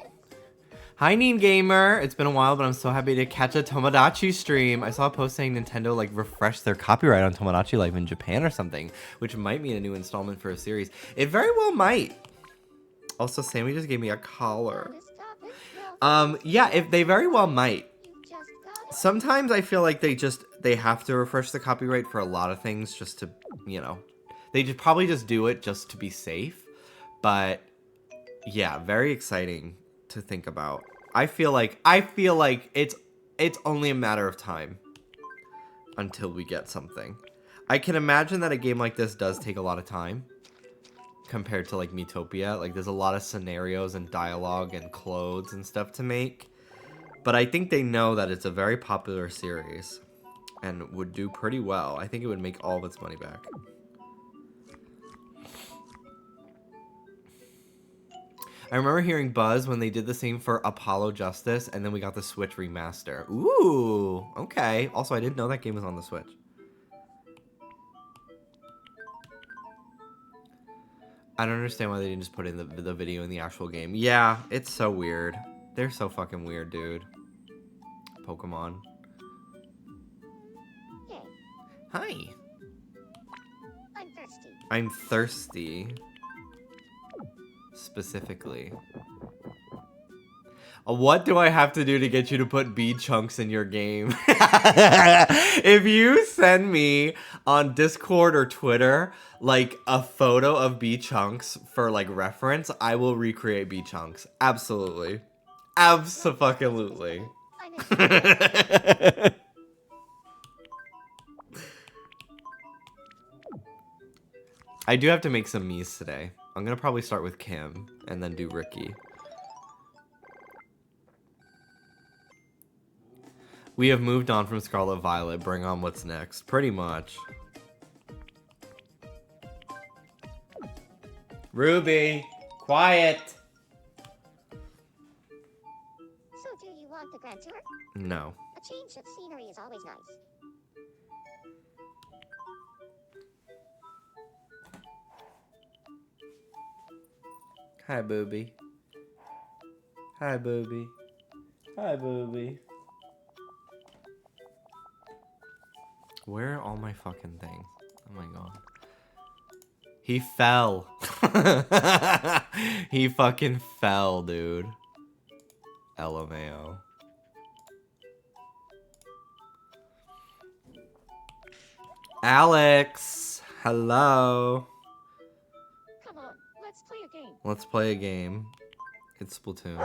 Hi, Neen Gamer. It's been a while, but I'm so happy to catch a Tomodachi stream. I saw a post saying Nintendo like refreshed their copyright on Tomodachi Life in Japan or something, which might mean a new installment for a series. It very well might. Also, Sammy just gave me a collar. Wanna stop it? No, Yeah, if they very well might. you just got it. Sometimes I feel like they have to refresh the copyright for a lot of things just to, they just probably just do it just to be safe. But yeah, very exciting to think about. I feel like it's only a matter of time until we get something. I can imagine that a game like this does take a lot of time compared to like Miitopia. Like there's a lot of scenarios and dialogue and clothes and stuff to make. But I think they know that it's a very popular series and would do pretty well. I think it would make all of its money back. I remember hearing buzz when they did the same for Apollo Justice, and then we got the Switch remaster. Ooh, okay. Also, I didn't know that game was on the Switch. I don't understand why they didn't just put in the video in the actual game. Yeah, it's so weird. They're so fucking weird, dude. Pokemon. Hey, Hi. I'm thirsty. I'm thirsty. Specifically. What do I have to do to get you to put bead chunks in your game? If you send me on Discord or Twitter like a photo of bead chunks for like reference, I will recreate bead chunks. Absolutely. Abso-fucking-lutely. I'm excited. I do have to make some Miis today. I'm gonna probably start with Kim and then do Ricky. We have moved on from Scarlet Violet. Bring on what's next. Pretty much. Ruby, quiet. So do you want the grand tour? No. A change of scenery is always nice. Hi, booby. Hi, booby. Hi, booby. Where are all my fucking things? Oh my god. He fell. He fucking fell, dude. LMAO. Alex! Hello. Come on, let's play a game. Let's play a game. It's Splatoon.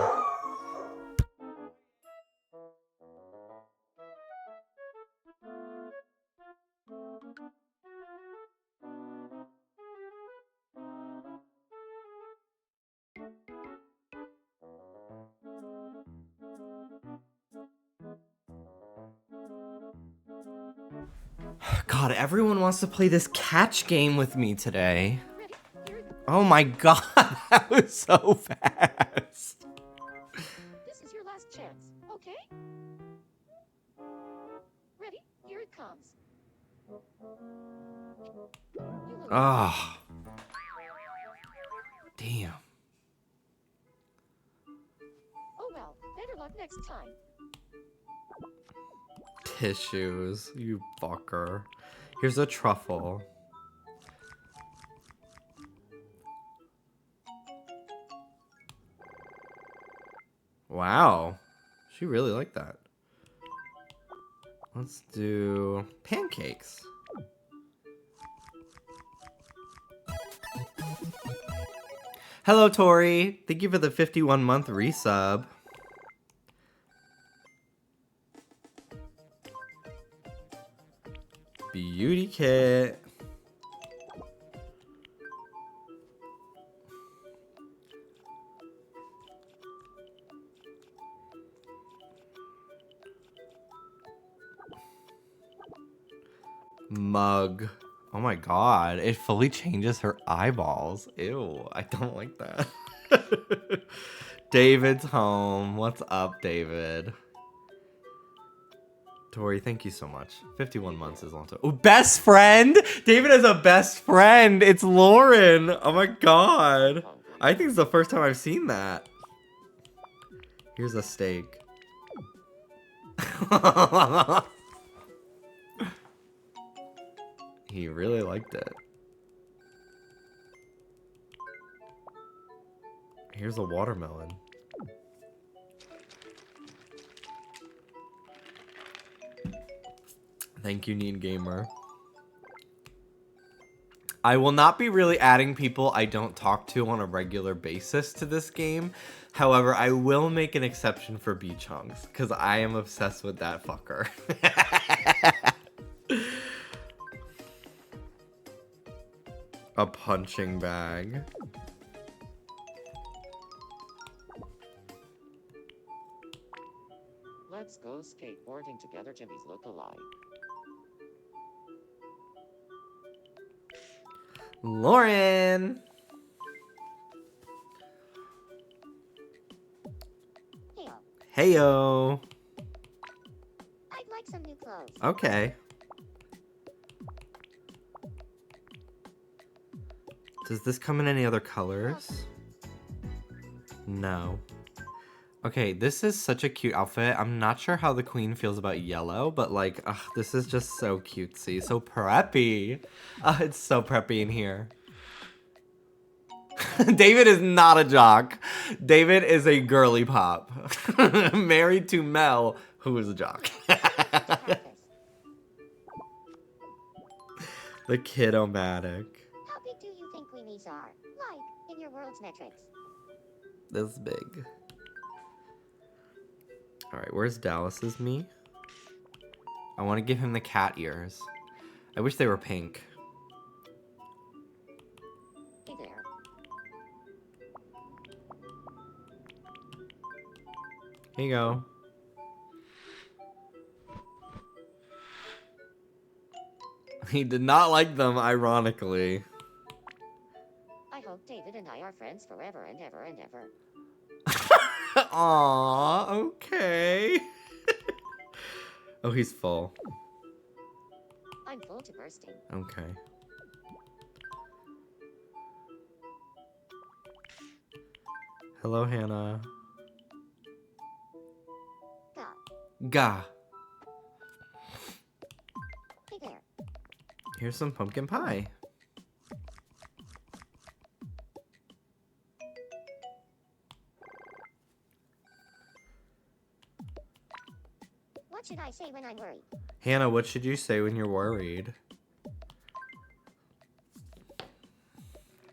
God, everyone wants to play this catch game with me today. Ready? Here it Oh my god, that was so fast. This is your last chance, okay? Ready? Here it comes. You look Oh. Damn. Oh well, better luck next time. Tissues, you fucker. Here's a truffle. Wow. She really liked that. Let's do pancakes. Hello, Tori. Thank you for the 51-month resub. Beauty kit. Mug. Oh my god, it fully changes her eyeballs. Ew, I don't like that. David's home. What's up, David? Tori, thank you so much. 51 months is a long time. Oh, best friend? David has a best friend. It's Lauren. Oh my god. I think it's the first time I've seen that. Here's a steak. He really liked it. Here's a watermelon. Thank you, Need Gamer. I will not be really adding people I don't talk to on a regular basis to this game. However, I will make an exception for B-Chunks, because I am obsessed with that fucker. A punching bag. Let's go skateboarding together. Jimmy's look-alike. Lauren! Hey, Heyo! I'd like some new clothes. Okay. Does this come in any other colors? No. Okay, this is such a cute outfit. I'm not sure how the queen feels about yellow, but like, ugh, this is just so cutesy, so preppy. It's so preppy in here. David is not a jock. David is a girly pop. Married to Mel, who is a jock. The kid-o-matic. How big do you think weenies are? Like, in your world's metrics. This big. Alright, where's Dallas's me? I want to give him the cat ears. I wish they were pink. Hey there. Here you go. He did not like them, ironically. I hope David and I are friends forever and ever and ever. Aww, okay. Oh, he's full. I'm full to bursting. Okay. Hello, Hannah. Gah. Gah. Hey there. Here's some pumpkin pie. What should I say when I'm worried? Hannah, what should you say when you're worried?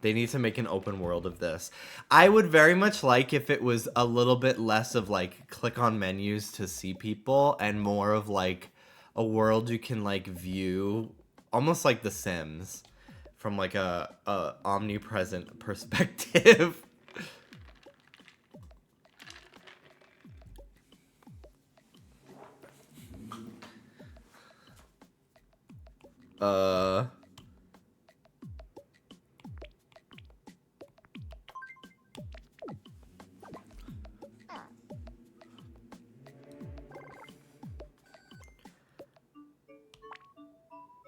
They need to make an open world of this. I would very much like if it was a little bit less of like click on menus to see people and more of like a world you can like view, almost like The Sims, from like a omnipresent perspective. Ah.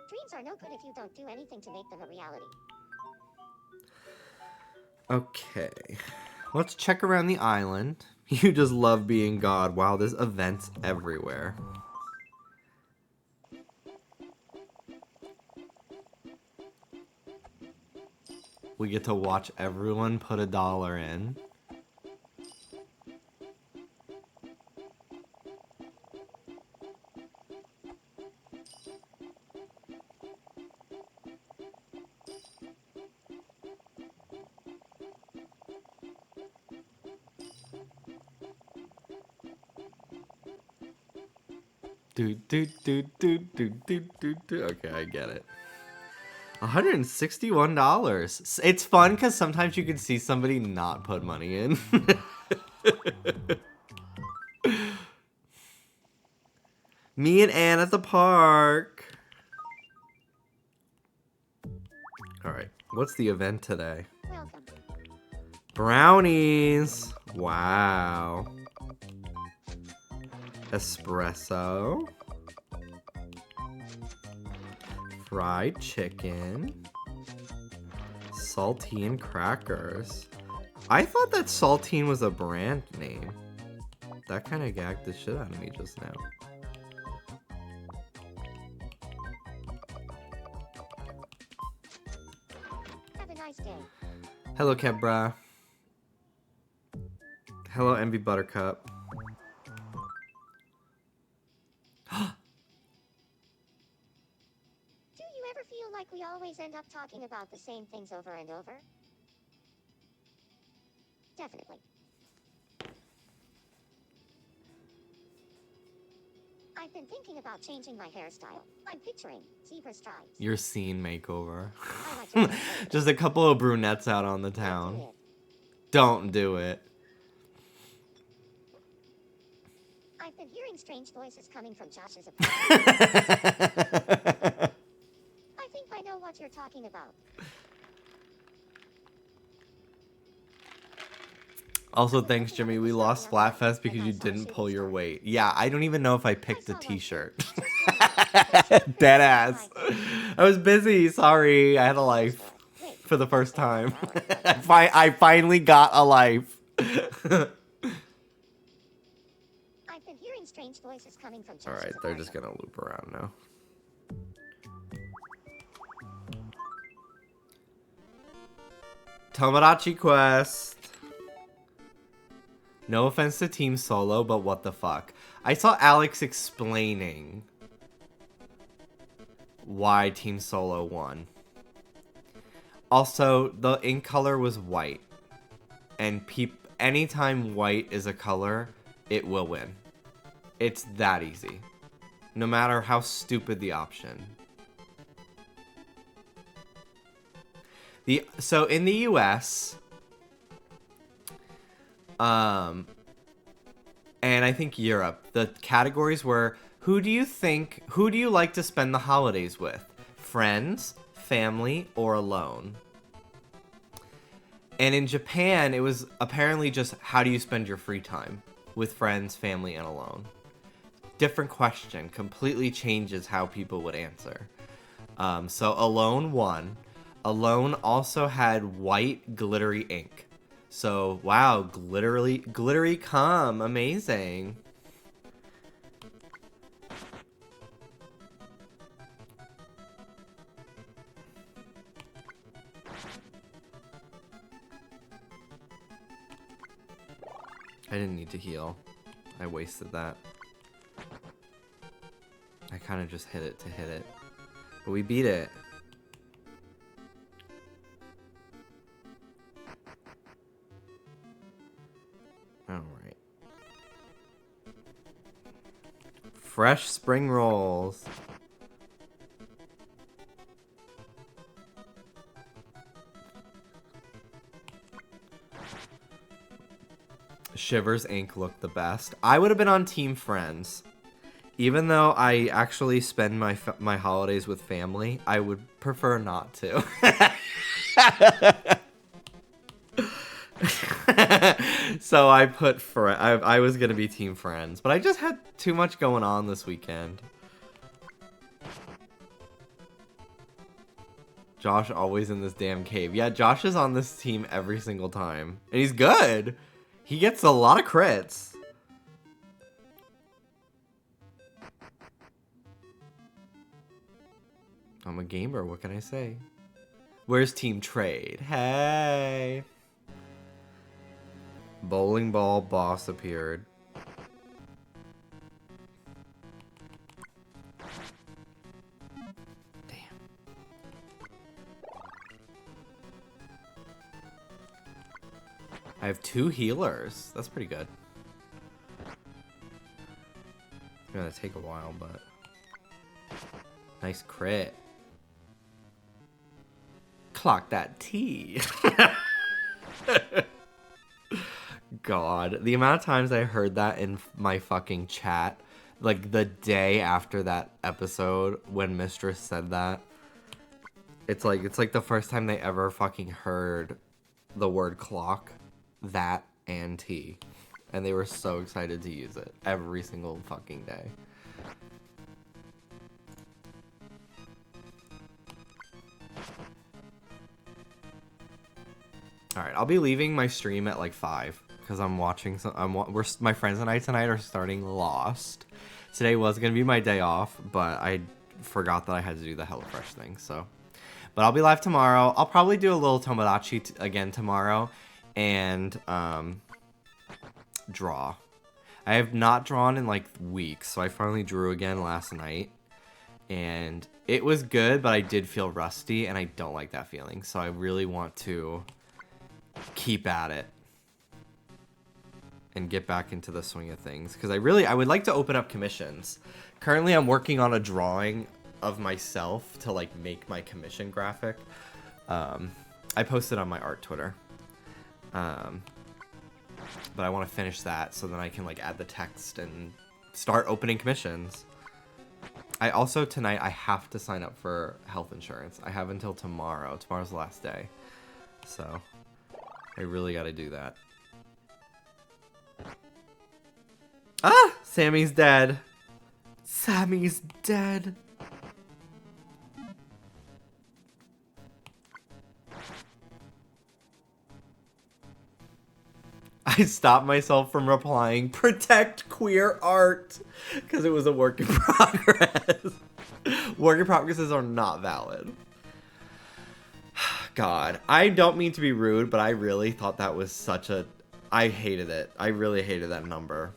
Dreams are no good if you don't do anything to make them a reality. Okay. Let's check around the island. You just love being God. Wow, there's events everywhere. We get to watch everyone put $1 in. Okay, I get it. $161. It's fun because sometimes you can see somebody not put money in. Me and Anne at the park. Alright, what's the event today? Welcome. Brownies. Wow. Espresso. Fried chicken. Saltine crackers. I thought that Saltine was a brand name. That kind of gagged the shit out of me just now. Have a nice day. Hello, Kebra. Hello, Envy Buttercup. Do you ever feel like we always end up talking about the same things over and over? Definitely. I've been thinking about changing my hairstyle. I'm picturing zebra stripes. Your scene makeover. I like to Just a couple of brunettes out on the do town. it. Don't do it. I've been hearing strange voices coming from Josh's apartment. I think I know what you're talking about. Also, thanks, Jimmy. We lost Splatfest because you didn't pull your weight. Yeah, I don't even know if I picked the t-shirt. Dead ass. I was busy. Sorry. I had a life for the first time. I finally got a life. I've been hearing strange voices coming from Josh's Alright, they're just apartment. gonna loop around now. Tomodachi Quest. No offense to Team Solo, but what the fuck. I saw Alex explaining why Team Solo won. Also, the ink color was white. And anytime white is a color, it will win. It's that easy. No matter how stupid the option. So in the US, and I think Europe, the categories were, who do you like to spend the holidays with? Friends, family, or alone? And in Japan, it was apparently just, how do you spend your free time? With friends, family, and alone. Different question, completely changes how people would answer. So alone won. Alone also had white glittery ink. So, wow, glittery cum, amazing. I didn't need to heal. I wasted that. I kind of just hit it to hit it. But we beat it. Alright. Fresh spring rolls. Shivers Inc. looked the best. I would have been on Team Friends. Even though I actually spend my holidays with family, I would prefer not to. So I put I was gonna be Team Friends, but I just had too much going on this weekend. Josh always in this damn cave. Yeah, Josh is on this team every single time, and he's good. He gets a lot of crits. I'm a gamer, what can I say? Where's Team Trade? Hey! Bowling ball boss appeared. Damn. I have 2 healers. That's pretty good. gonna take a while, but nice crit. Clock that T. God, the amount of times I heard that in my fucking chat, like the day after that episode when Mistress said that, it's like the first time they ever fucking heard the word clock, that, and T. And they were so excited to use it every single fucking day. All right, I'll be leaving my stream at like 5 because I'm watching my friends and I tonight are starting Lost. Today was gonna be my day off, but I forgot that I had to do the HelloFresh thing. So, but I'll be live tomorrow. I'll probably do a little Tomodachi again tomorrow, and draw. I have not drawn in like weeks, so I finally drew again last night, and it was good, but I did feel rusty, and I don't like that feeling. So I really want to keep at it and get back into the swing of things, because I would like to open up commissions. Currently I'm working on a drawing of myself to like make my commission graphic. I posted on my art Twitter, but I want to finish that so then I can like add the text and start opening commissions. I also tonight I have to sign up for health insurance. I have until tomorrow. Tomorrow's the last day, so I really got to do that. Ah! Sammy's dead. Sammy's dead. I stopped myself from replying, "Protect queer art," because it was a work in progress. Work in progresses are not valid. God, I don't mean to be rude, but I really thought that was such a... I hated it. I really hated that number.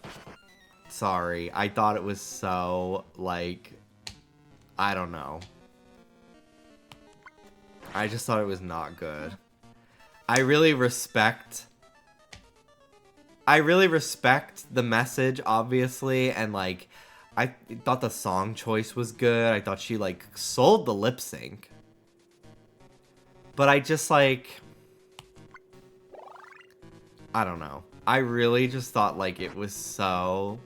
Sorry. I thought it was so, like... I don't know. I just thought it was not good. I really respect the message, obviously, and, like, I thought the song choice was good. I thought she, like, sold the lip sync. But I just, like... I don't know. I really just thought, like, it was so...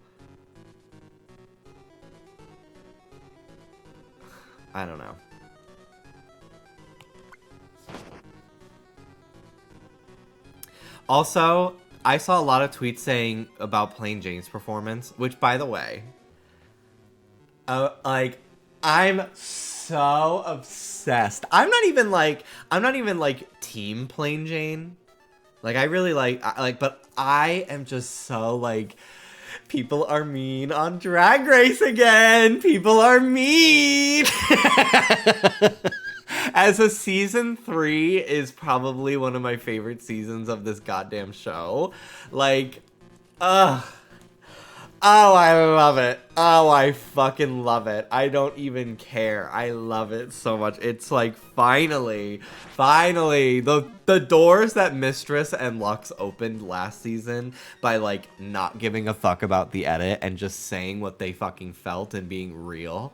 I don't know. Also, I saw a lot of tweets saying about Plain Jane's performance, which, by the way, like, I'm so obsessed. I'm not even like team Plain Jane. Like, I really like, but I am just so like, people are mean on Drag Race again. People are mean. As a season 3 is probably one of my favorite seasons of this goddamn show. Like, ugh. Oh, I love it. Oh, I fucking love it. I don't even care. I love it so much. It's like, finally, the doors that Mistress and Lux opened last season by, like, not giving a fuck about the edit and just saying what they fucking felt and being real.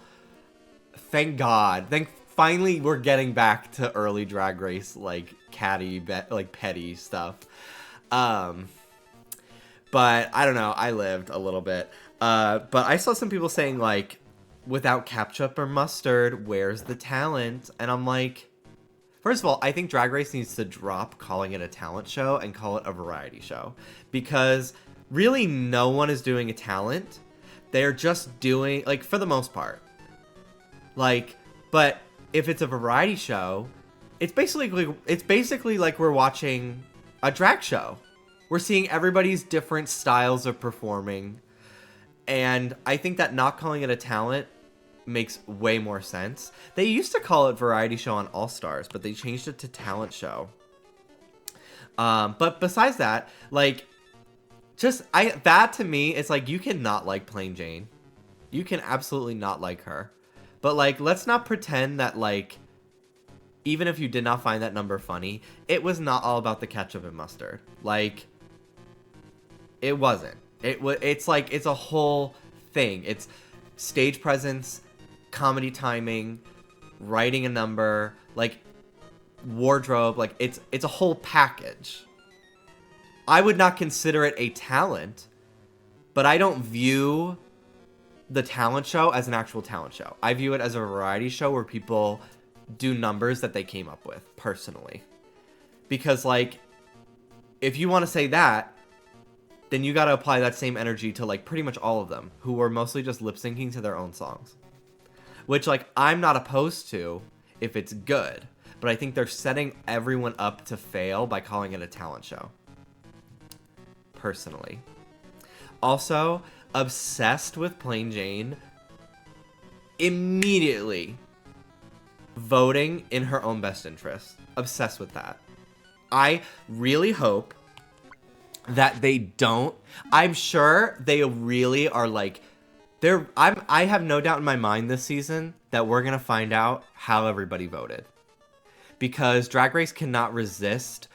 Thank God. Finally we're getting back to early Drag Race, like, petty stuff. But I don't know, I lived a little bit. But I saw some people saying, like, without ketchup or mustard, where's the talent? And I'm like, first of all, I think Drag Race needs to drop calling it a talent show and call it a variety show. Because really no one is doing a talent. They're just doing, like, for the most part. Like, but if it's a variety show, it's basically like we're watching a drag show. We're seeing everybody's different styles of performing. And I think that not calling it a talent makes way more sense. They used to call it variety show on All Stars, but they changed it to talent show. But besides that, like, that to me, it's like, you cannot like Plain Jane. You can absolutely not like her. But, like, let's not pretend that, like, even if you did not find that number funny, it was not all about the ketchup and mustard. Like, it wasn't. It's like, it's a whole thing. stage presence, comedy timing, writing a number, like wardrobe, like it's a whole package. I would not consider it a talent, but I don't view the talent show as an actual talent show. I view it as a variety show where people do numbers that they came up with, personally. Because, like, if you want to say that, then you got to apply that same energy to, like, pretty much all of them, who were mostly just lip-syncing to their own songs. Which, like, I'm not opposed to if it's good, but I think they're setting everyone up to fail by calling it a talent show. Personally. Also, obsessed with Plain Jane immediately voting in her own best interest. Obsessed with that. I really hope that they don't. I'm sure they really are like I have no doubt in my mind this season that we're going to find out how everybody voted. Because Drag Race cannot resist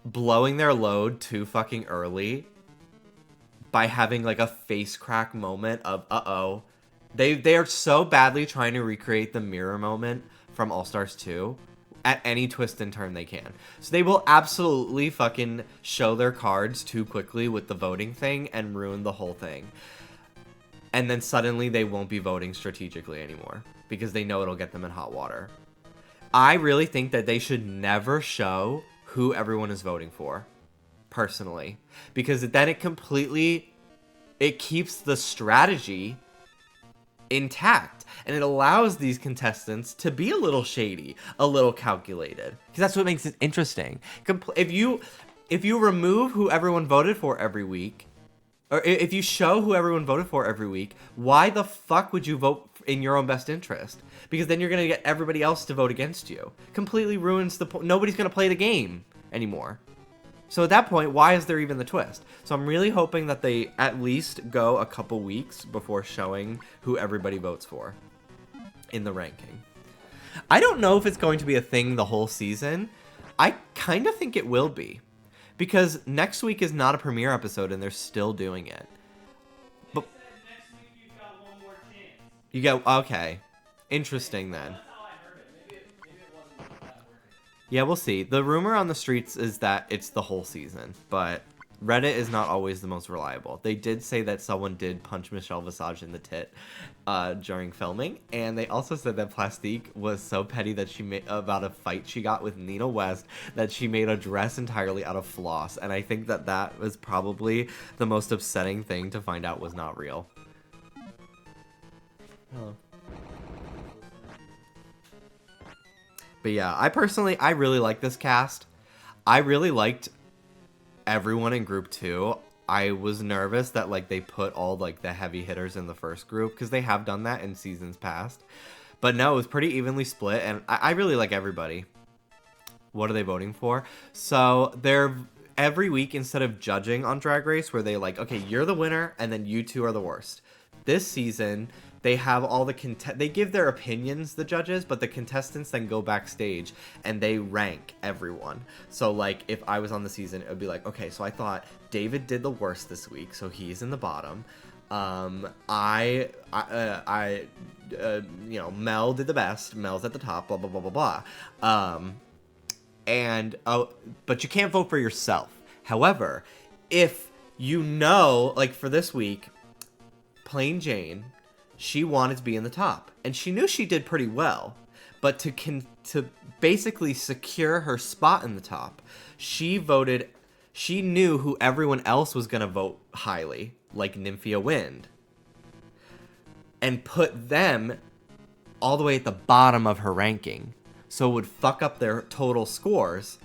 blowing their load too fucking early by having like a face crack moment of uh-oh. They are so badly trying to recreate the mirror moment from All Stars 2 at any twist and turn they can. So they will absolutely fucking show their cards too quickly with the voting thing and ruin the whole thing. And then suddenly they won't be voting strategically anymore because they know it'll get them in hot water. I really think that they should never show who everyone is voting for, personally, because then it keeps the strategy intact, and it allows these contestants to be a little shady, a little calculated, because that's what makes it interesting. If you remove who everyone voted for every week, or if you show who everyone voted for every week, why the fuck would you vote in your own best interest? Because then you're going to get everybody else to vote against you. Completely ruins the point. Nobody's going to play the game anymore. So at that point, why is there even the twist? So I'm really hoping that they at least go a couple weeks before showing who everybody votes for in the ranking. I don't know if it's going to be a thing the whole season. I kind of think it will be. Because next week is not a premiere episode and they're still doing it. But Next week you've got one more chance. you go, okay. Interesting then. That's how I heard it. Maybe it wasn't that word. Yeah, we'll see. The rumor on the streets is that it's the whole season, but Reddit is not always the most reliable. They did say that someone did punch Michelle Visage in the tit during filming, and they also said that Plastique was so petty that she made about a fight she got with Nina West that she made a dress entirely out of floss, and I think that that was probably the most upsetting thing to find out was not real. Hello. But yeah, I really like this cast. I really liked everyone in group 2. I was nervous that like they put all like the heavy hitters in the first group because they have done that in seasons past. But no, it was pretty evenly split, and I really like everybody. What are they voting for? So they're every week, instead of judging on Drag Race where they like, okay, you're the winner and then you two are the worst. This season, they have all the they give their opinions, the judges, but the contestants then go backstage and they rank everyone. So like if I was on the season, it would be like, okay, so I thought David did the worst this week, so he's in the bottom. You know, Mel did the best. Mel's at the top. Blah blah blah blah blah. But you can't vote for yourself. However, if you know, like for this week, Plain Jane, she wanted to be in the top, and she knew she did pretty well. But to basically secure her spot in the top, she voted. She knew who everyone else was gonna vote highly, like Nymphia Wind, and put them all the way at the bottom of her ranking, so it would fuck up their total scores,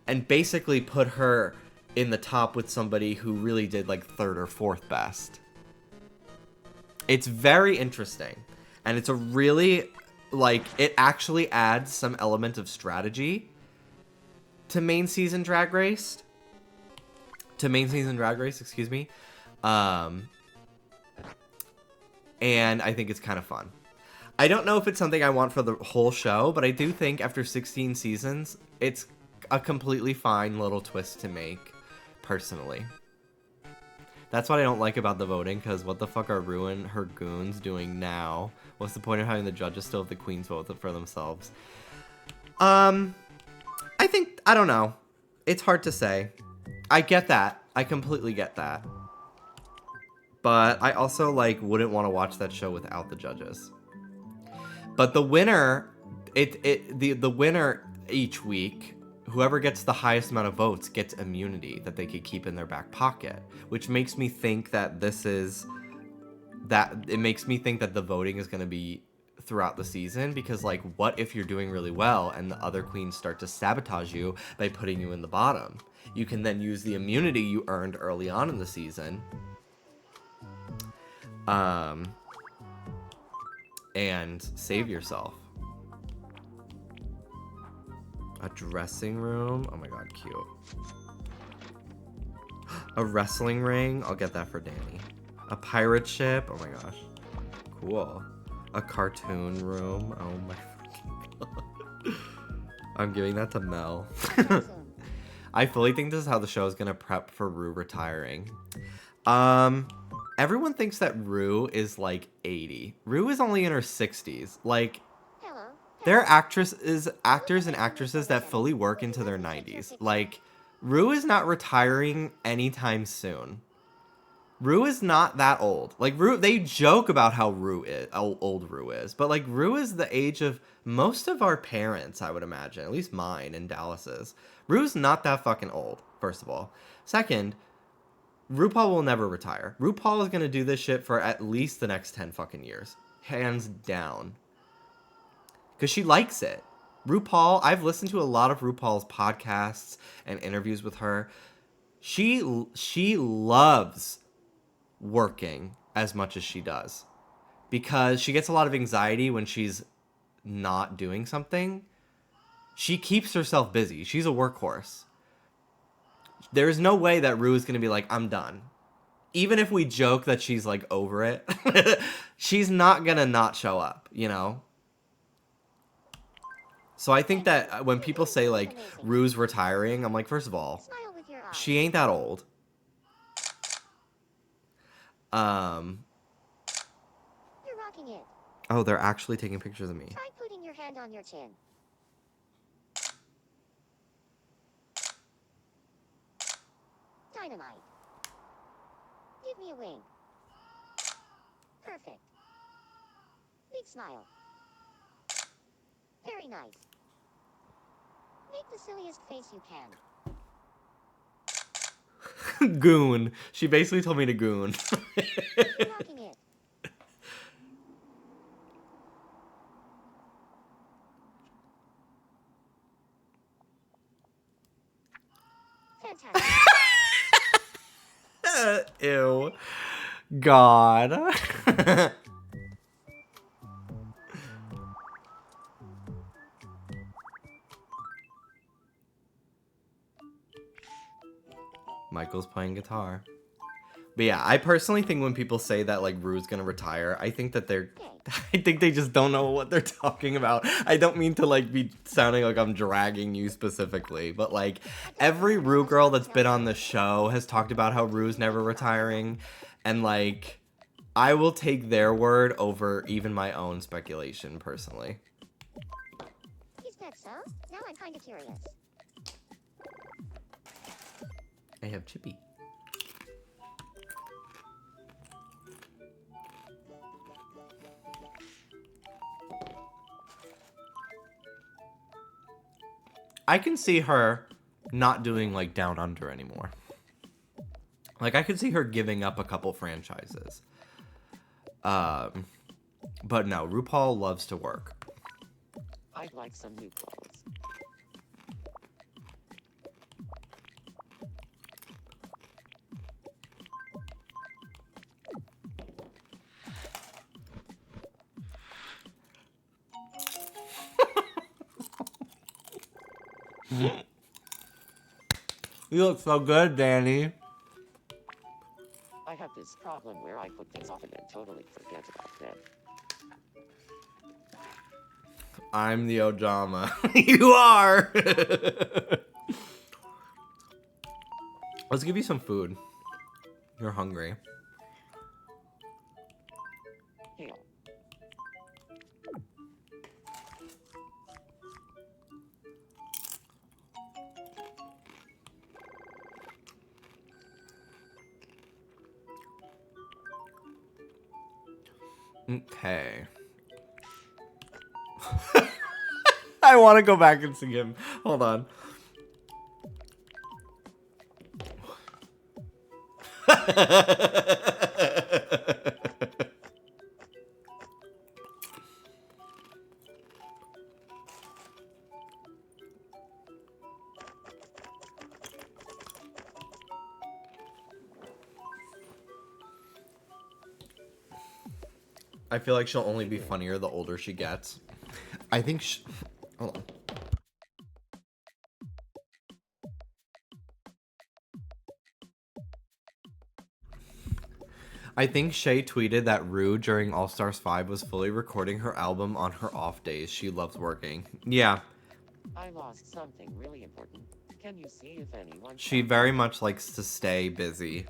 and basically put her in the top with somebody who really did like third or fourth best. It's very interesting, and it's a really, like, it actually adds some element of strategy to main season Drag Race. Excuse me. And I think it's kind of fun. I don't know if it's something I want for the whole show, but I do think after 16 seasons, it's a completely fine little twist to make, personally. That's what I don't like about the voting, because what the fuck are Rue and her goons doing now? What's the point of having the judges still if the queens vote for themselves? I don't know. It's hard to say. I get that. I completely get that. But I also, like, wouldn't want to watch that show without the judges. But the winner, the winner each week, whoever gets the highest amount of votes gets immunity that they could keep in their back pocket, which makes me think that it makes me think that the voting is going to be throughout the season, because, like, what if you're doing really well and the other queens start to sabotage you by putting you in the bottom? You can then use the immunity you earned early on in the season and save yourself. A dressing room. Oh my god, cute. A wrestling ring. I'll get that for Danny. A pirate ship. Oh my gosh. Cool. A cartoon room. Oh my fucking god. I'm giving that to Mel. I fully think this is how the show is gonna prep for Rue retiring. Everyone thinks that Rue is like 80. Rue is only in her 60s. Like, Hello. there are actors and actresses that fully work into their 90s. Like, Rue is not retiring anytime soon. Rue is not that old. Like, Rue, they joke about how old Rue is, but like, Rue is the age of most of our parents, I would imagine, at least mine and Dallas's. Rue's not that fucking old, first of all. Second, RuPaul will never retire. RuPaul is gonna do this shit for at least the next 10 fucking years. Hands down. Because she likes it. RuPaul, I've listened to a lot of RuPaul's podcasts and interviews with her. She loves working as much as she does. Because she gets a lot of anxiety when she's not doing something. She keeps herself busy. She's a workhorse. There's no way that Rue is going to be like, I'm done. Even if we joke that she's like over it, she's not going to not show up, you know? So I think that when people say like Rue's retiring, I'm like, first of all, Smile with your eyes. she ain't that old. You're rocking it. Oh, they're actually taking pictures of me. Try putting your hand on your chin. Dynamite. Give me a wing. Perfect. Big smile. Very nice. Make the silliest face you can. Goon. She basically told me to goon. You're rocking it. Fantastic. Ew. God. Michael's playing guitar. But yeah, I personally think when people say that like Rue's gonna retire, I think that I think they just don't know what they're talking about. I don't mean to like be sounding like I'm dragging you specifically, but like every Rue girl that's been on the show has talked about how Rue's never retiring, and like I will take their word over even my own speculation personally. Is that so? Now I'm kind of curious. I have Chippy. I can see her not doing like Down Under anymore. Like I could see her giving up a couple franchises. But no, RuPaul loves to work. I'd like some new clothes. You look so good, Danny. I have this problem where I put things off and then totally forget about them. I'm the Ojama. You are. Let's give you some food. You're hungry. Hail. Okay. I want to go back and see him. Hold on. I feel like she'll only be funnier the older she gets. I think hold on. I think Shay tweeted that Rue during All Stars 5 was fully recording her album on her off days. She loves working. Yeah, I lost something really important. Can you see if anyone? she very much likes to stay busy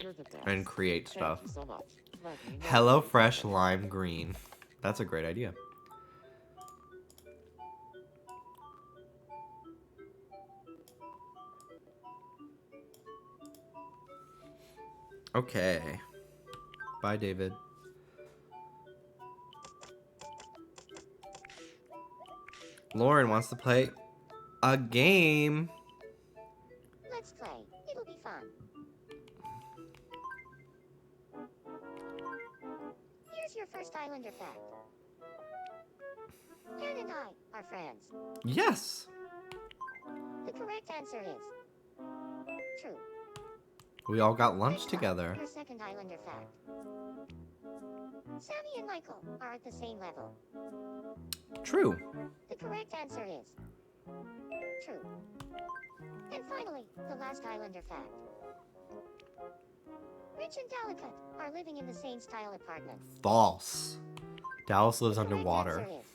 You're the best. and create stuff. Thank you so much. Let me know Hello if you Fresh can. Lime Green. That's a great idea. Okay. Bye, David. Lauren wants to play a game. Let's play. It'll be fun. Here's your first Islander fact. Anne and I are friends. Yes. The correct answer is true. We all got lunch Next up, together. Your second Islander fact. Sammy and Michael are at the same level. True. The correct answer is true. And finally, the last Islander fact. Rich and Delicate are living in the same style apartment. False. Dallas lives The correct underwater. answer is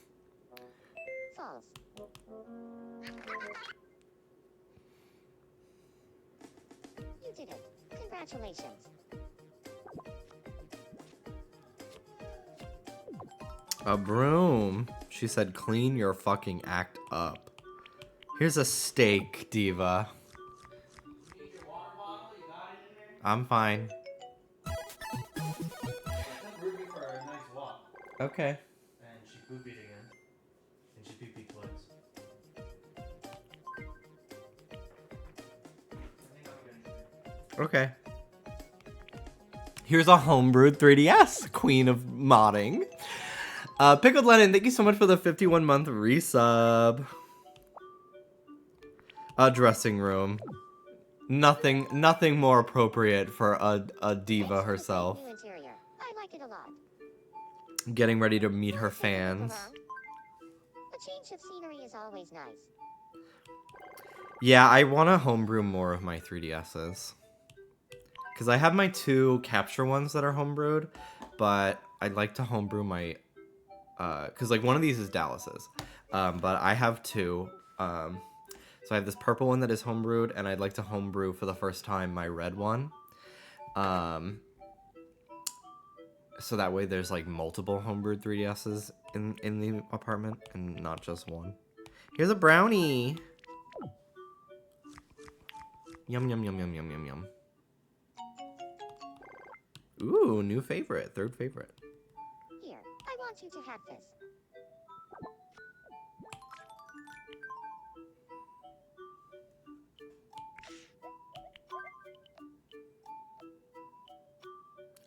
false. You did it. Congratulations. A broom. She said, clean your fucking act up. Here's a steak, diva. You need your water bottle? You got it in there? I'm fine. I took Ruby for a nice walk. Okay. And she poopied again. And she pee-pee twice. I think I'm gonna Okay. Here's a homebrewed 3DS, queen of modding. Pickled Lennon, thank you so much for the 51-month resub. A dressing room. Nothing more appropriate for a diva herself. New interior. I like it a lot. Getting ready to meet her Let's take a look fans. around. A change of scenery is always nice. Yeah, I want to homebrew more of my 3DSs. Because I have my 2 capture ones that are homebrewed, but I'd like to homebrew my... Because, like, one of these is Dallas's. But I have 2. So I have this purple one that is homebrewed, and I'd like to homebrew for the first time my red one. So that way there's, like, multiple homebrewed 3DSs in the apartment, and not just one. Here's a brownie! Yum, yum, yum, yum, yum, yum, yum. Ooh, new favorite. 3rd favorite. Here, I want you to have this.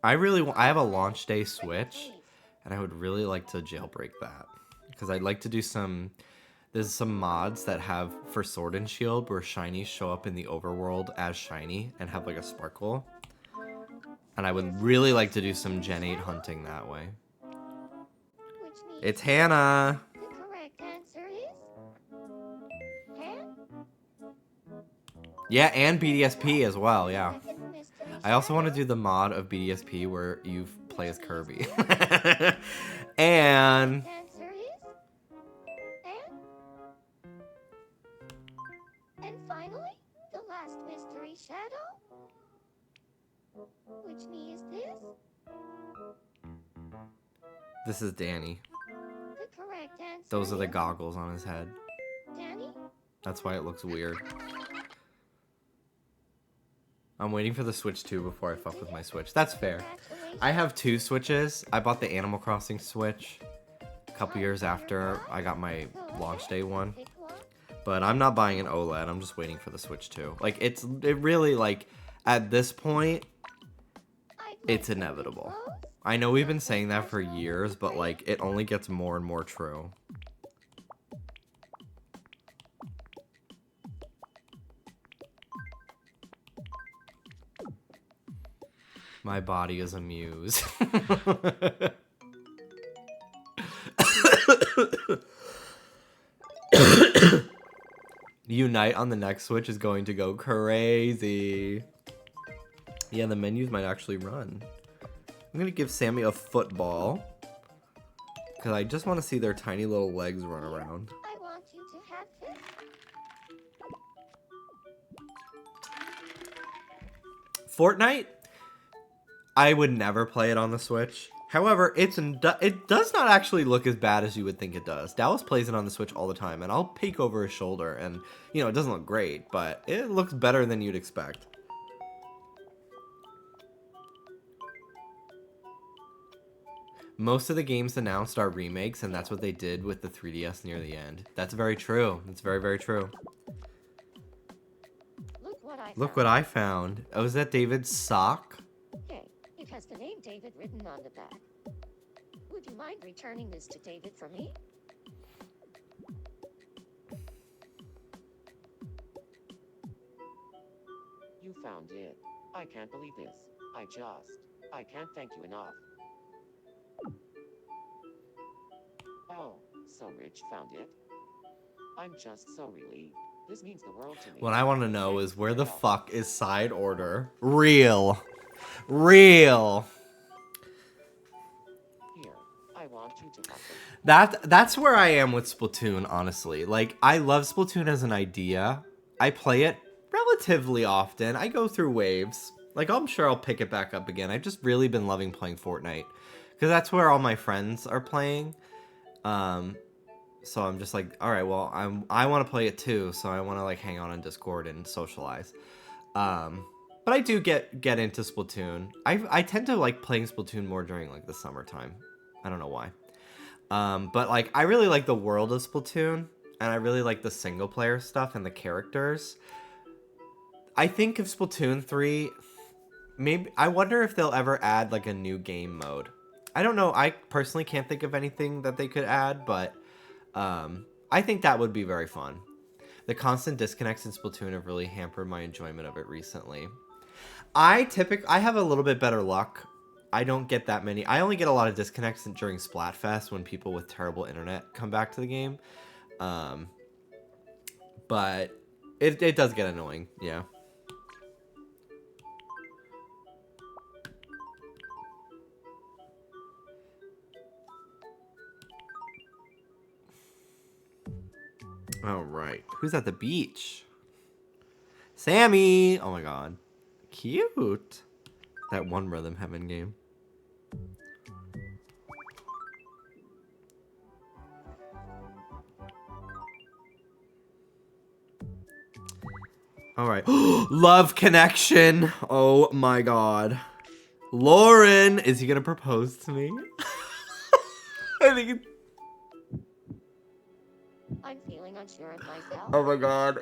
I have a launch day Switch, and I would really like to jailbreak that. Because I'd like to do there's some mods that have, for Sword and Shield, where shinies show up in the overworld as shiny and have like a sparkle. And I would really like to do some Gen 8 hunting that way. Which means It's Hannah! the correct answer is Han. Yeah, and BDSP as well, yeah. Second mystery I also want to shadow. do the mod of BDSP where you play as Kirby. And... Answer is Han. And finally, the last mystery shadow. Which me is this? This is Danny. The correct answer Those are the is goggles on his head. Danny? That's why it looks weird. I'm waiting for the Switch 2 before I fuck with my Switch. That's fair. Congratulations. I have 2 Switches. I bought the Animal Crossing Switch a couple years after I got my launch day one. Pick one. But I'm not buying an OLED. I'm just waiting for the Switch 2. Like, it really, like, at this point, I'd like it's something inevitable. close. I know we've been saying that for years, but, like, it only gets more and more true. My body is a muse. Unite on the next Switch is going to go crazy. Yeah, the menus might actually run. I'm gonna give Sammy a football. Because I just want to see their tiny little legs run around. I want you to have this. Fortnite? I would never play it on the Switch. However, it does not actually look as bad as you would think it does. Dallas plays it on the Switch all the time, and I'll peek over his shoulder, and, you know, it doesn't look great, but it looks better than you'd expect. Most of the games announced are remakes, and that's what they did with the 3DS near the end. That's very true. That's very, very true. Look what I found. Oh, is that David's sock? Okay, it has the name David written on the back. Would you mind returning this to David for me? You found it. I can't believe this. I can't thank you enough. Oh, so Rich found it. I'm just so relieved. This means the world to me. What I want to know is where the fuck is side order? Real. Real. Here, I want you to have them. That's where I am with Splatoon, honestly. Like, I love Splatoon as an idea. I play it relatively often. I go through waves. Like, I'm sure I'll pick it back up again. I've just really been loving playing Fortnite. Because that's where all my friends are playing. So I'm just like, all right, well, I want to play it too, so I want to like hang out on Discord and socialize. But I do get into Splatoon. I tend to like playing Splatoon more during like the summertime. I don't know why. But like I really like the world of Splatoon, and I really like the single player stuff and the characters. I think of Splatoon 3, maybe I wonder if they'll ever add like a new game mode. I don't know. I personally can't think of anything that they could add, but I think that would be very fun. The constant disconnects in Splatoon have really hampered my enjoyment of it recently. I have a little bit better luck. I don't get that many. I only get a lot of disconnects during Splatfest when people with terrible internet come back to the game. But it does get annoying, yeah. All right. Who's at the beach? Sammy! Oh my god. Cute. That one Rhythm Heaven game. All right. Love connection. Oh my god. Lauren, is he gonna propose to me? I think it's... I'm feeling unsure of myself. Oh my god.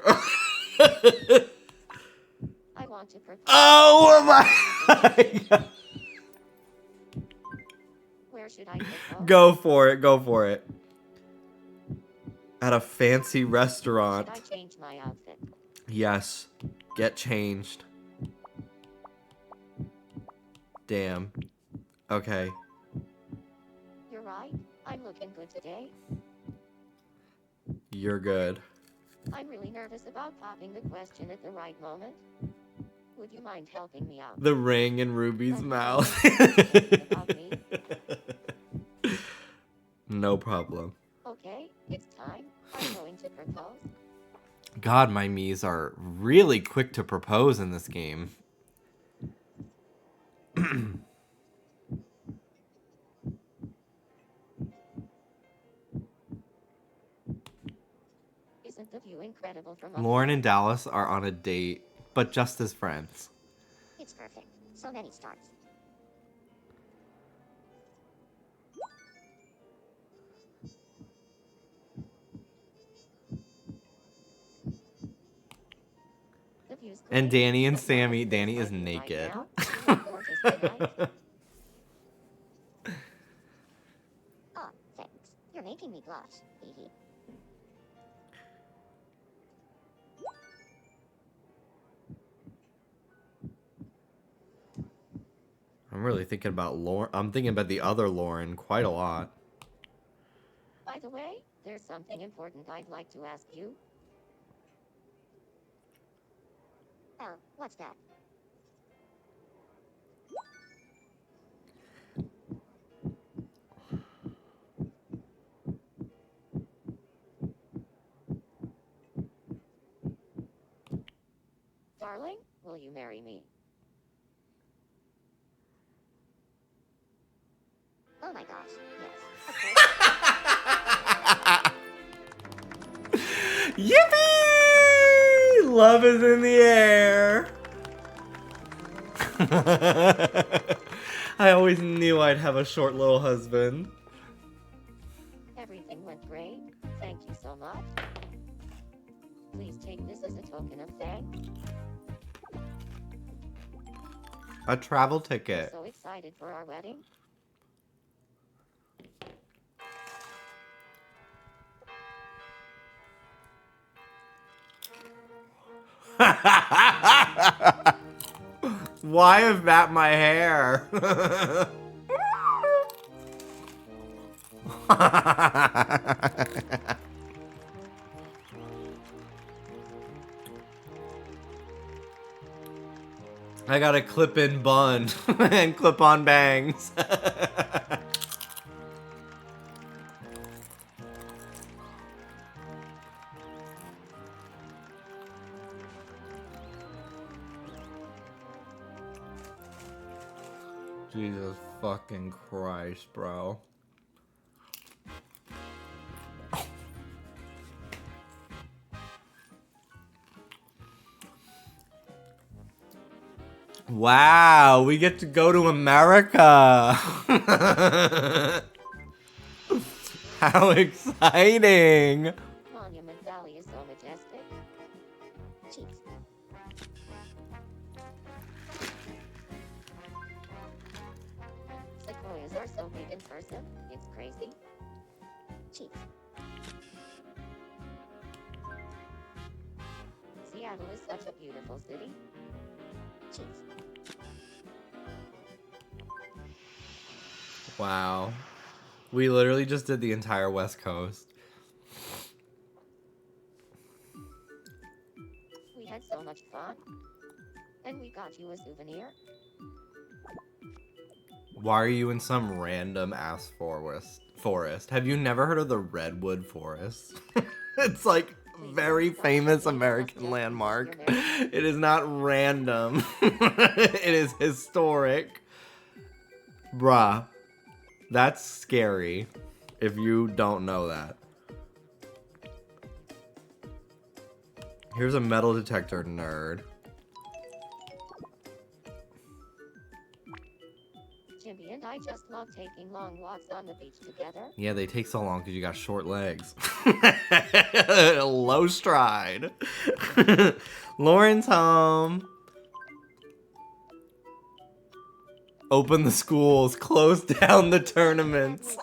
I want to propose. Oh my god. Where should I propose? Go for it. Go for it. At a fancy restaurant. Should I change my outfit? Yes. Get changed. Damn. Okay. You're right. I'm looking good today. You're good. I'm really nervous about popping the question at the right moment. Would you mind helping me out? The ring in Ruby's mouth. About me? No problem. Okay, it's time. I'm going to propose. God, my Miis are really quick to propose in this game. Isn't the view incredible from up Lauren here? and Dallas are on a date, but just as friends. It's perfect. So many stars. The view's And great, Danny and but not Sammy, as good Danny as is my view right naked. now. Isn't that gorgeous tonight? Oh, thanks. You're making me blush. Hee hee. I'm really thinking about Lauren. I'm thinking about the other Lauren quite a lot. By the way, there's something important I'd like to ask you. Oh, what's that? Darling, will you marry me? Oh my gosh, yes. Of course. Yippee! Love is in the air. I always knew I'd have a short little husband. Everything went great. Thank you so much. Please take this as a token of thanks. A travel I'm ticket. so excited for our wedding. Why is that my hair? I got a clip-in bun and clip-on bangs. Jesus fucking Christ, bro. Wow, we get to go to America. How exciting. Monument Valley is so majestic. Cheeks. Sequoias are so big in person. It's crazy. Cheeks. Seattle is such a beautiful city. Cheeks. Wow. We literally just did the entire West Coast. We had so much fun. And we got you a souvenir. Why are you in some random ass forest? Have you never heard of the Redwood Forest? It's like very famous American landmark. It is not random. It is historic. Bruh. That's scary if you don't know that. Here's a metal detector, nerd. Jimby and I just love taking long walks on the beach together. Yeah, they take so long because you got short legs. Low stride. Lauren's home. Open the schools, close down the tournaments.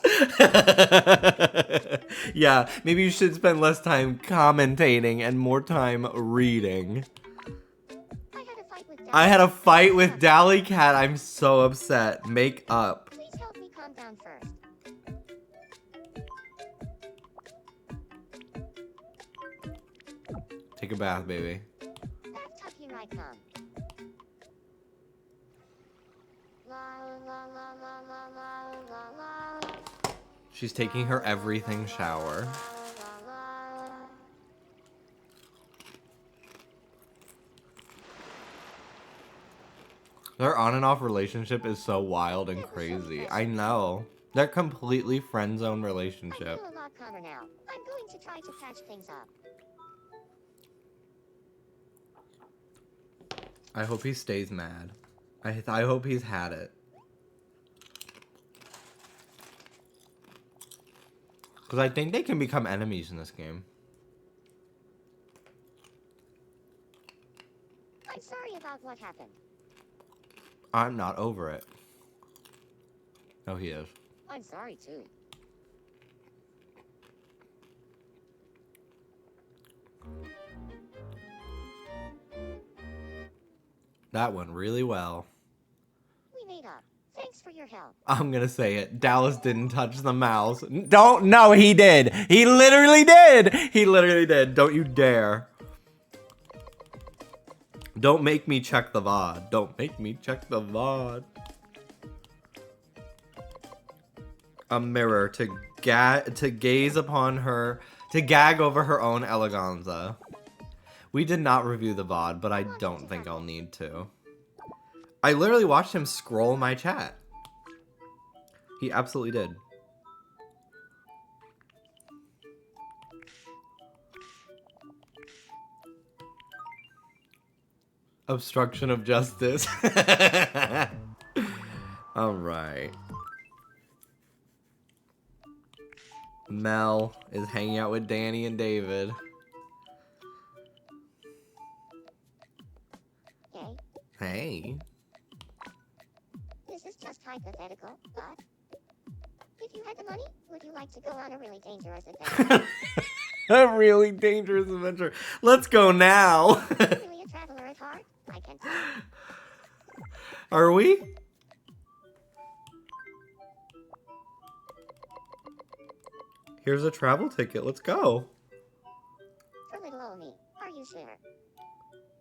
Yeah, maybe you should spend less time commentating and more time reading. I had a fight with Dally Cat. I'm so upset. Make up. Please help me calm down first. Take a bath, baby. Bathtub, here I come. La la la la la la la la. She's taking her everything shower. Their on and off relationship is so wild and crazy. I know. They're completely friend zone I relationship. feel a lot calmer now. I'm going to try to patch things up. I hope he stays mad. I hope he's had it. Because I think they can become enemies in this game. I'm sorry about what happened. I'm not over it. No, he is. I'm sorry too. That went really well. We made up. Thanks for your help. I'm gonna say it. Dallas didn't touch the mouse. Don't. No, he did. He literally did. He literally did. Don't you dare. Don't make me check the VOD. Don't make me check the VOD. A mirror to gaze upon her, to gag over her own eleganza. We did not review the VOD, but I don't think I'll need to. I literally watched him scroll my chat. He absolutely did. Obstruction of justice. All right. Mel is hanging out with Danny and David. Okay? Hey. This is just hypothetical, but if you had the money, would you like to go on a really dangerous adventure? A really dangerous adventure. Let's go now. Really a traveler at heart? I can tell. Are we? Here's a travel ticket. Let's go. For little old me, are you sure? In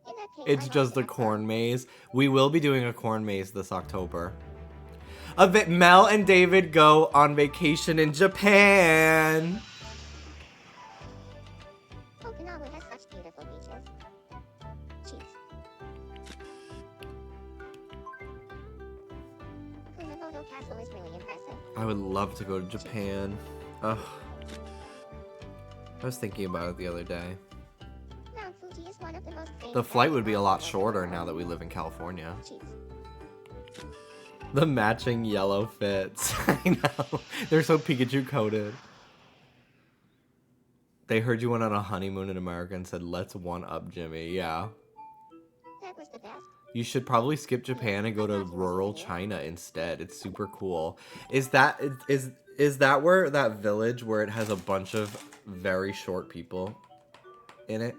that case, It's I'm just off a to corn maze. We will be doing a corn maze this October. Mel and David go on vacation in Japan. Okinawa has such beautiful beaches. Cheese. Kumamoto Castle is really impressive. I would love to go to Japan. Ugh. I was thinking about it the other day. Mount Fuji is one of the most famous. The flight would be a lot shorter now that we live in California. Cheese. The matching yellow fits. I know. They're so Pikachu coated. They heard you went on a honeymoon in America and said, let's one up Jimmy. Yeah. That was the best. You should probably skip Japan and go to rural China instead. It's super cool. Is that where that village where it has a bunch of very short people in it?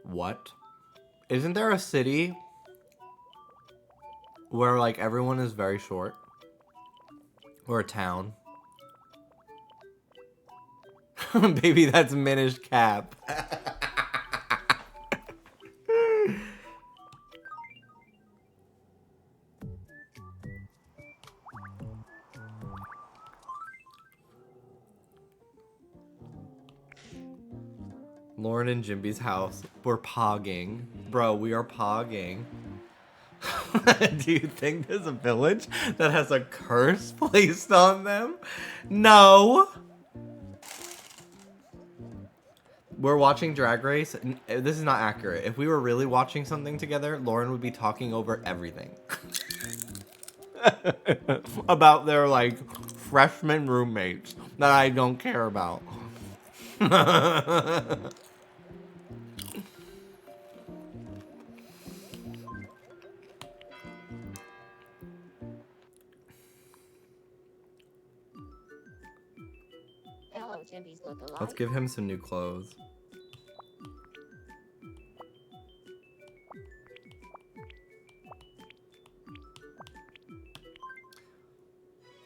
What? Isn't there a city where like everyone is very short? Or a town? Baby, that's Minish Cap. Lauren and Jimby's house. We're pogging. Bro, we are pogging. Do you think there's a village that has a curse placed on them? No. We're watching Drag Race. This is not accurate. If we were really watching something together, Lauren would be talking over everything. About their, like, freshman roommates that I don't care about. Hello, Jimmy's look-alike. Let's give him some new clothes.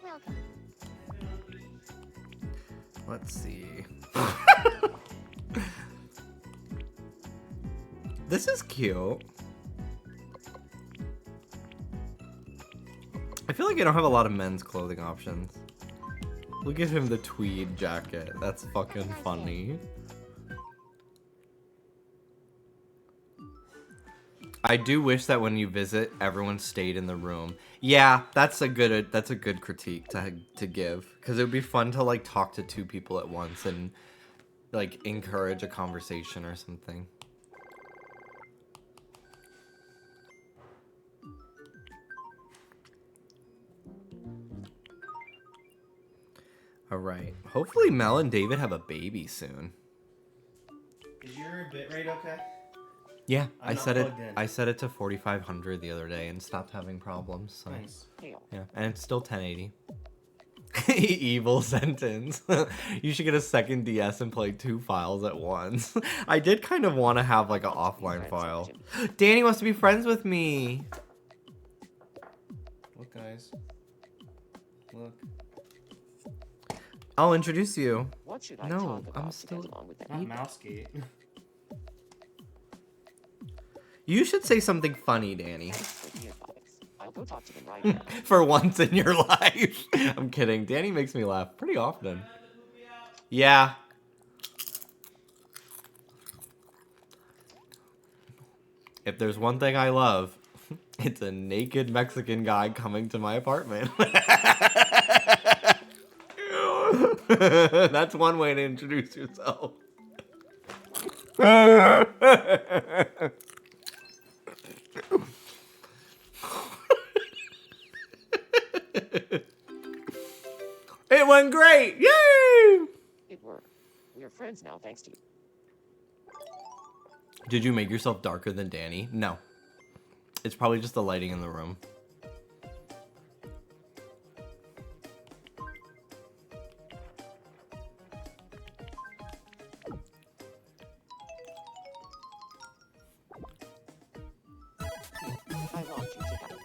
Welcome. Let's see. This is cute. I feel like I don't have a lot of men's clothing options. Look at him, the tweed jacket. That's fucking funny. I do wish that when you visit, everyone stayed in the room. Yeah, that's a good critique to give, because it would be fun to like talk to two people at once and like encourage a conversation or something. All right. Hopefully Mel and David have a baby soon. Is your bitrate okay? Yeah, I'm I not set it. plugged in. I set it to 4,500 the other day and stopped having problems. So. Nice. Hail. Yeah, and it's still 1080. Evil sentence. You should get a second DS and play 2 files at once. I did kind of want to have like an offline file. Danny wants to be friends with me. Look, guys. Look. I'll introduce you. What should I No, talk I'm about still- to get along with that? Not Mousegate. You should say something funny, Danny. Thanks for the advice. I'll go talk to them right now. For once in your life. I'm kidding. Danny makes me laugh pretty often. Yeah. If there's one thing I love, it's a naked Mexican guy coming to my apartment. That's one way to introduce yourself. It went great! Yay! It worked. We're friends now, thanks to you. Did you make yourself darker than Danny? No. It's probably just the lighting in the room. I want you to have this.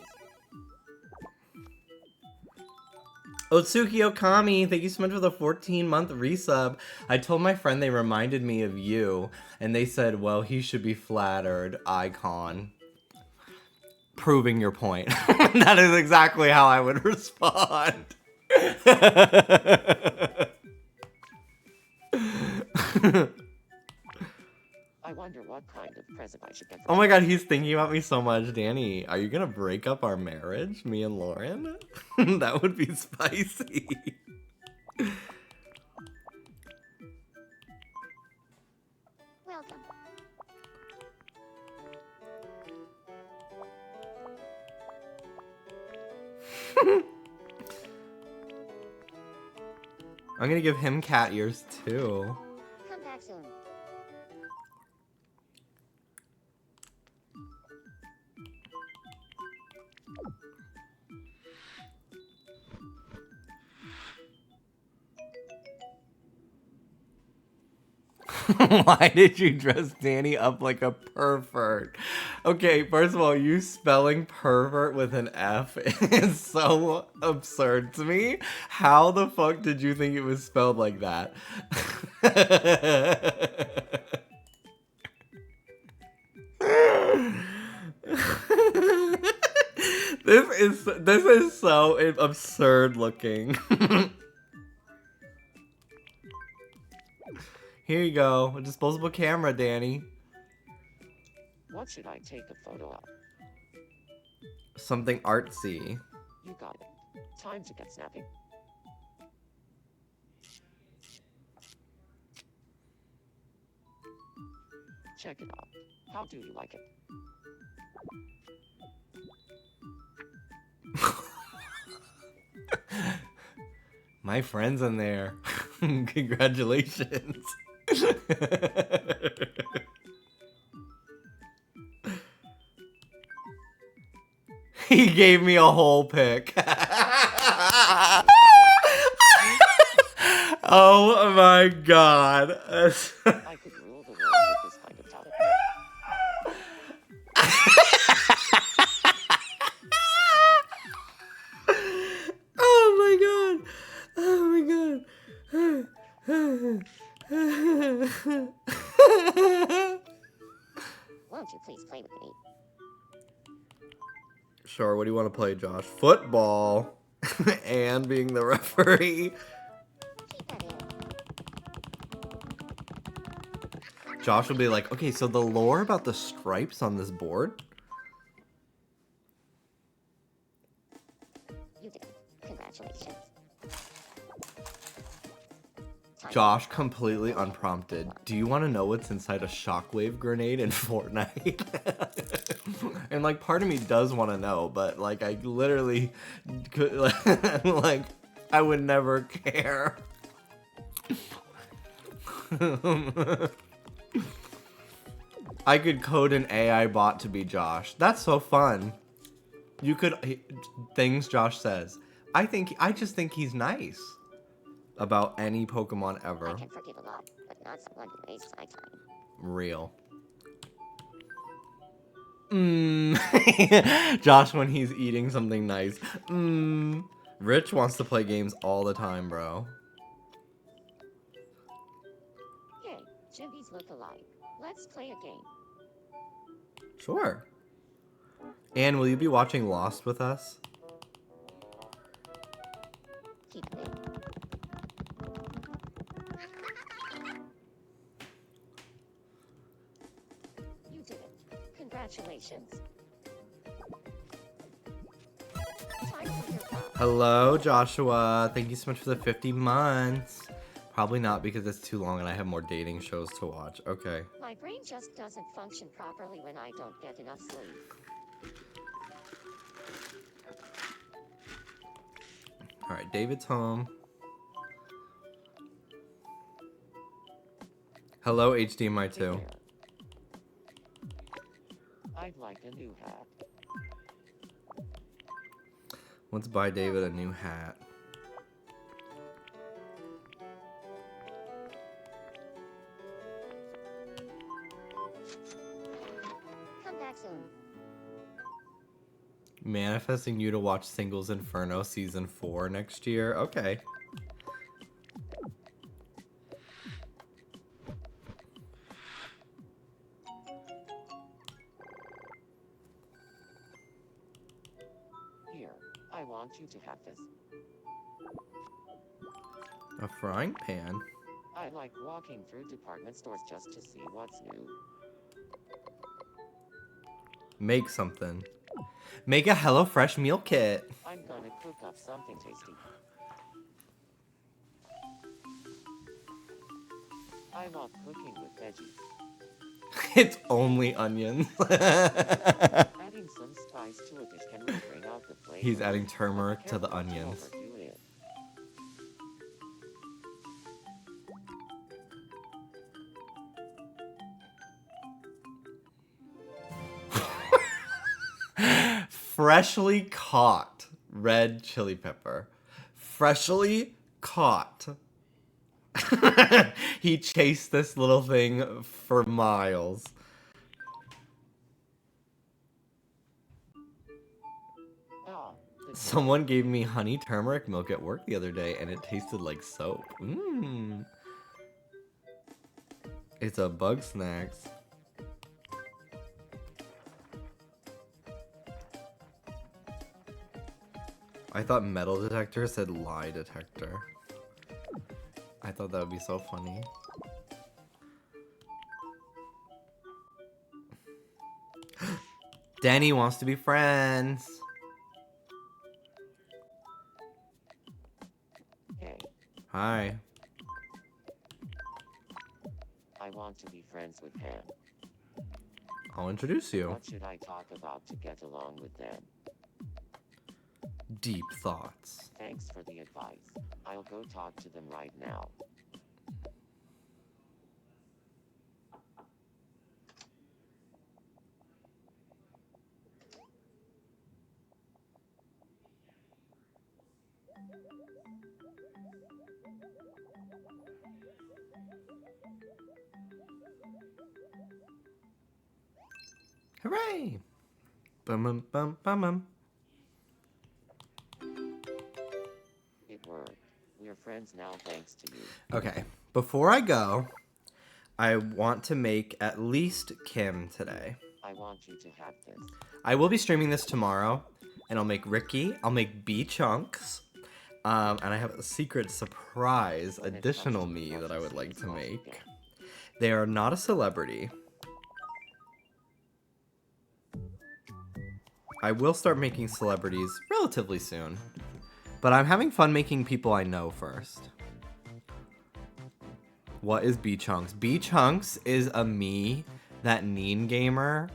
Otsuki Okami, thank you so much for the 14-month resub. I told my friend they reminded me of you, and they said, well, he should be flattered, icon. Proving your point. That is exactly how I would respond. I wonder what kind of present I should get for Oh my god, he's thinking about me so much. Danny, are you gonna break up our marriage, me and Lauren? That would be spicy. Welcome. I'm gonna give him cat ears too. Come back soon. Why did you dress Danny up like a pervert? Okay, first of all, you spelling pervert with an F is so absurd to me. How the fuck did you think it was spelled like that? This is so absurd looking. Here you go, a disposable camera, Danny. What should I take a photo of? Something artsy. You got it. Time to get snappy. Check it out. How do you like it? My friend's in there. Congratulations. He gave me a whole pic. Oh my god. I could rule the world with this kind of talent. Oh my god. Oh my god. Won't you please play with me? Sure, what do you want to play, Josh? Football. And being the referee. Josh will be like, okay, so the lore about the stripes on this board? You did it. Congratulations. Time. Josh, completely unprompted. Do you want to know what's inside a shockwave grenade in Fortnite? And like, part of me does want to know, but like, I literally could, like, I would never care. I could code an AI bot to be Josh. That's so fun. You could things Josh says. I just think he's nice about any Pokemon I ever. can forgive a lot, but not someone who wastes my time. Real. Josh when he's eating something nice. Rich wants to play games all the time, bro. Hey, Jimby's look alike. Let's play a game. Sure. And will you be watching Lost with us? Keep it in. You did it. Congratulations. Time for your job. Hello, Joshua. Thank you so much for the 50 months. Probably not because it's too long and I have more dating shows to watch. Okay. My brain just doesn't function properly when I don't get enough sleep. All right, David's home. Hello, HDMI 2. There. I'd like a new hat. Let's buy David a new hat. Come back soon. Manifesting you to watch Singles Inferno Season 4 next year. Okay. Here, I want you to have this. A frying pan. I like walking through department stores just to see what's new. Make something. Make a HelloFresh meal kit. I'm gonna cook up something tasty. I love cooking with veggies. It's only onions. Adding some spice to a dish can really bring out the flavor. He's adding turmeric to the Careful not onions. overdo it. Freshly caught red chili pepper. Freshly caught. He chased this little thing for miles. Ah, the Someone gave me honey turmeric milk at work the other day and it tasted like soap. It's a bug snacks. I thought metal detector said lie detector. I thought that would be so funny. Danny wants to be friends. Hey, Hi. I want to be friends with Pam. I'll introduce you. What should I talk about to get along with them? Deep thoughts. Thanks for the advice. I'll go talk to them right now. Hooray! Bum bum bum bum bum. It worked. We're friends now thanks to you. Okay, before I go, I want to make at least Kim today. I want you to have this. I will be streaming this tomorrow, and I'll make Ricky, I'll make B Chunks, and I have a secret surprise When it comes additional to me that I would like to plushies, make. They are not a celebrity. I will start making celebrities relatively soon. But I'm having fun making people I know first. What is B-Chunks? B-Chunks is a me that Neen Gamer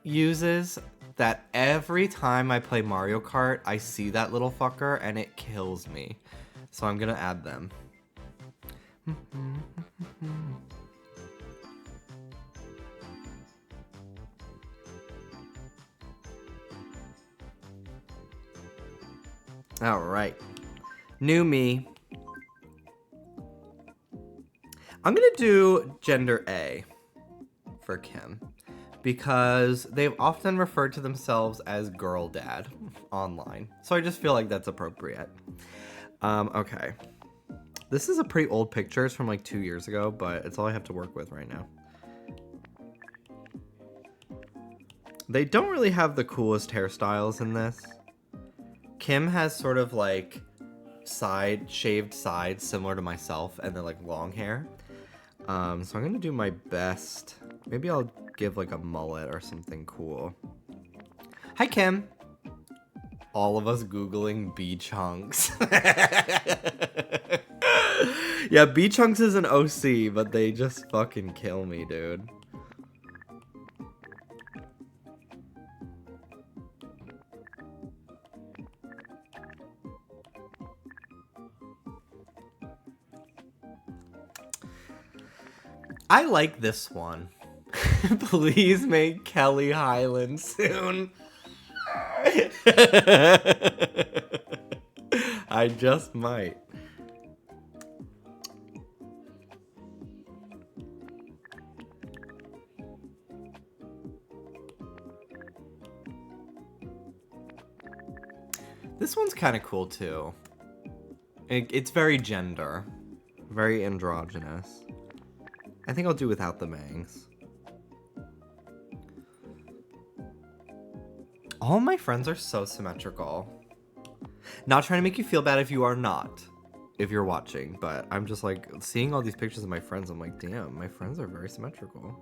uses, that every time I play Mario Kart, I see that little fucker and it kills me. So I'm gonna add them. All right, new me. I'm gonna do gender A for Kim because they've often referred to themselves as girl dad online. So I just feel like that's appropriate. Okay. This is a pretty old picture. It's from like 2 years ago, but it's all I have to work with right now. They don't really have the coolest hairstyles in this. Kim has sort of like shaved sides similar to myself, and they're like long hair. So I'm gonna do my best. Maybe I'll give like a mullet or something cool. Hi, Kim. All of us Googling B-Chunks. Yeah, B-Chunks is an OC, but they just fucking kill me, dude. I like this one. Please make Kelly Highland soon. I just might. This one's kind of cool too. It's very gender, very androgynous. I think I'll do without the bangs. All my friends are so symmetrical. Not trying to make you feel bad if you are not, if you're watching, but I'm just like, seeing all these pictures of my friends, I'm like, damn, my friends are very symmetrical.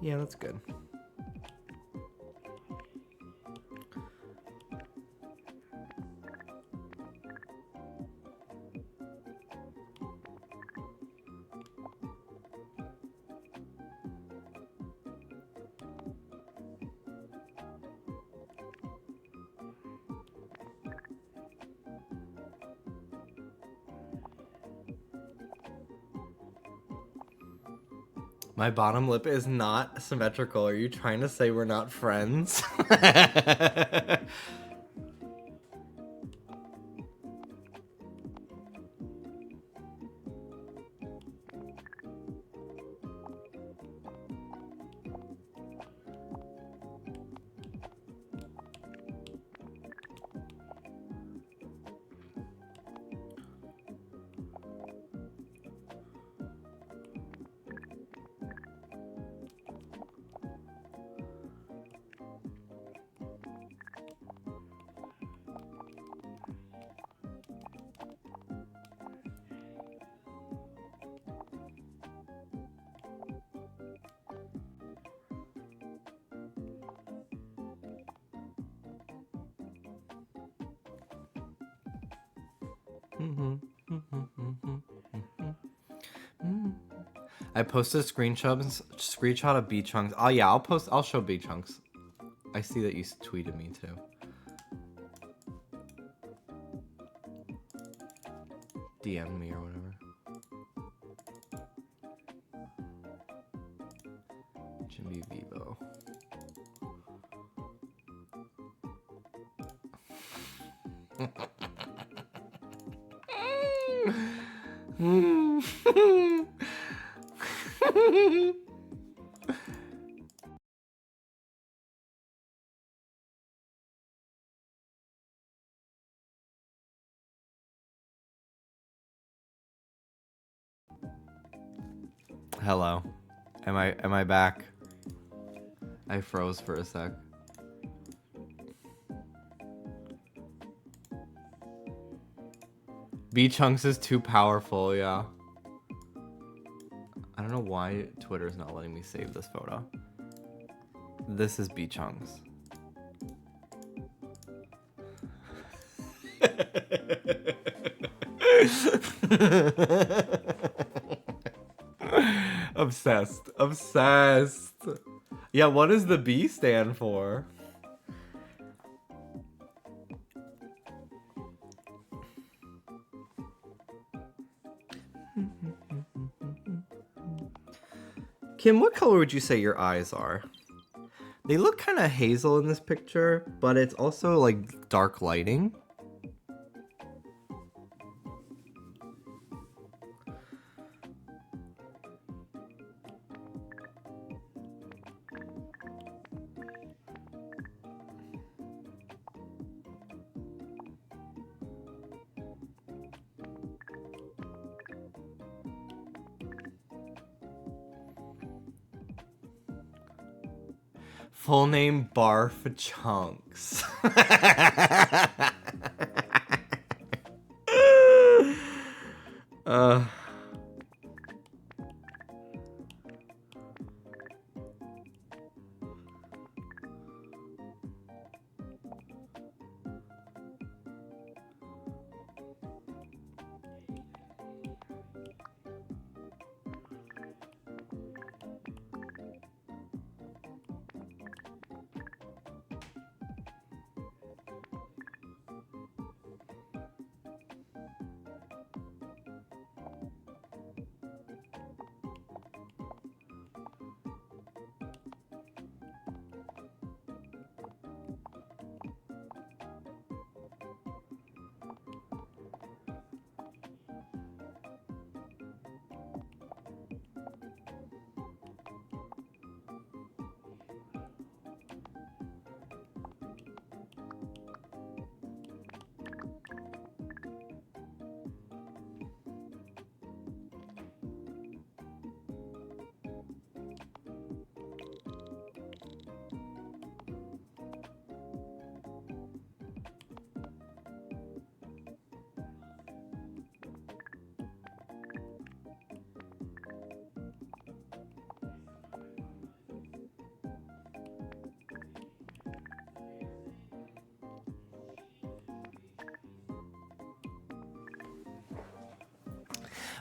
Yeah, that's good. My bottom lip is not symmetrical. Are you trying to say we're not friends? I posted screenshot of B-Chunks. Oh yeah, I'll show B-Chunks. I see that you tweeted me too. DM me or whatever. Jimby Vivo. Hello. Am I back? I froze for a sec. B Chunks is too powerful, yeah. I don't know why Twitter's not letting me save this photo. This is B Chunks. Obsessed. Obsessed. Yeah, what does the B stand for? Kim, what color would you say your eyes are? They look kind of hazel in this picture, but it's also like dark lighting. Full name Barf Chunks. uh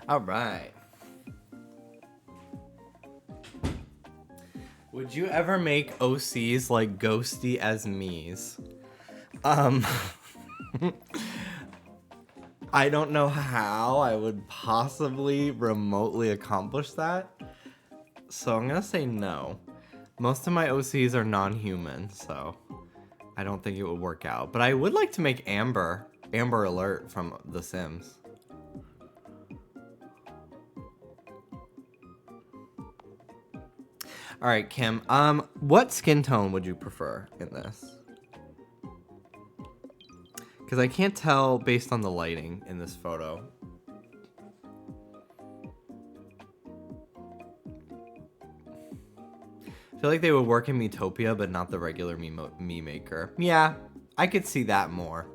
All right. Would you ever make OCs like ghosty as me's? I don't know how I would possibly remotely accomplish that. So I'm gonna say no. Most of my OCs are non-human, so I don't think it would work out. But I would like to make Amber Alert from The Sims. All right, Kim. What skin tone would you prefer in this? Because I can't tell based on the lighting in this photo. I feel like they would work in Miitopia, but not the regular Me Maker. Yeah, I could see that more,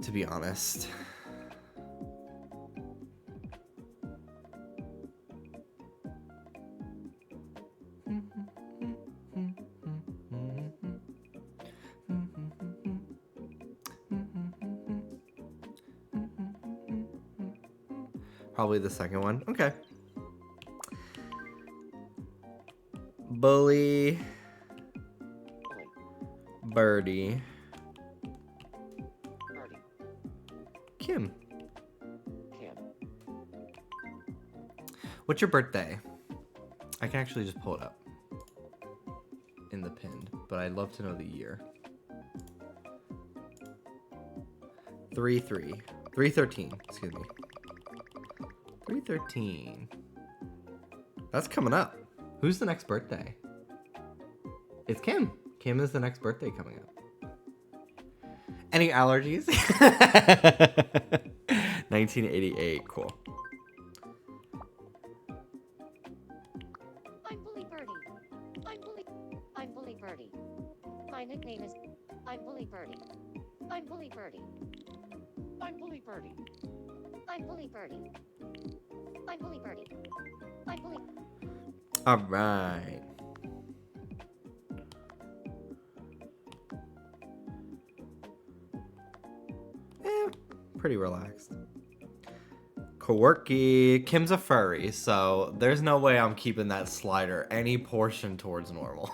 to be honest. Probably the second one. Okay. Bully. Birdie. Birdie. Kim. Kim. What's your birthday? I can actually just pull it up in the pinned, but I'd love to know the year. 3/13, excuse me. 3/13. That's coming up. Who's the next birthday? It's Kim. Kim is the next birthday coming up. Any allergies? 1988, cool. I'm Bully Birdie. I'm Bully Birdie. My nickname is I'm Bully Birdie. I'm Bully Birdie. I'm Bully Birdie. I'm Bully Birdie. I'm Bully Birdie. I'm Bully. Alright. Pretty relaxed. Quirky. Kim's a furry, so there's no way I'm keeping that slider any portion towards normal.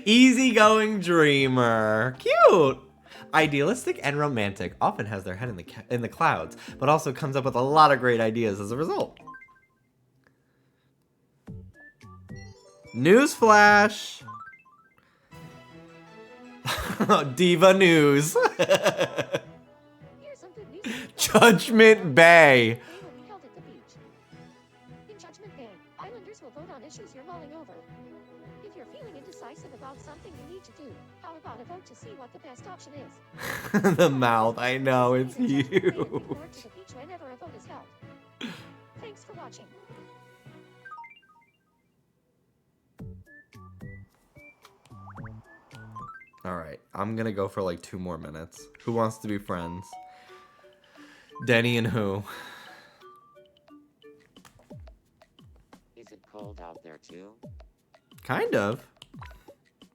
Easygoing dreamer. Cute. Idealistic and romantic. Often has their head in the clouds, but also comes up with a lot of great ideas as a result. Newsflash. Diva news. Here's some good news. Judgment Bay. Day will be held at the beach. In Judgment Bay, islanders will vote on issues you're mulling over. If you're feeling indecisive about something you need to do, how about a vote to see what the best option is? The mouth, I know, it's Visit Judgment Bay and huge. report to the beach whenever a vote is held. Thanks for watching. Alright, I'm gonna go for like 2 more minutes. Who wants to be friends? Denny and who? Is it cold out there too? Kind of.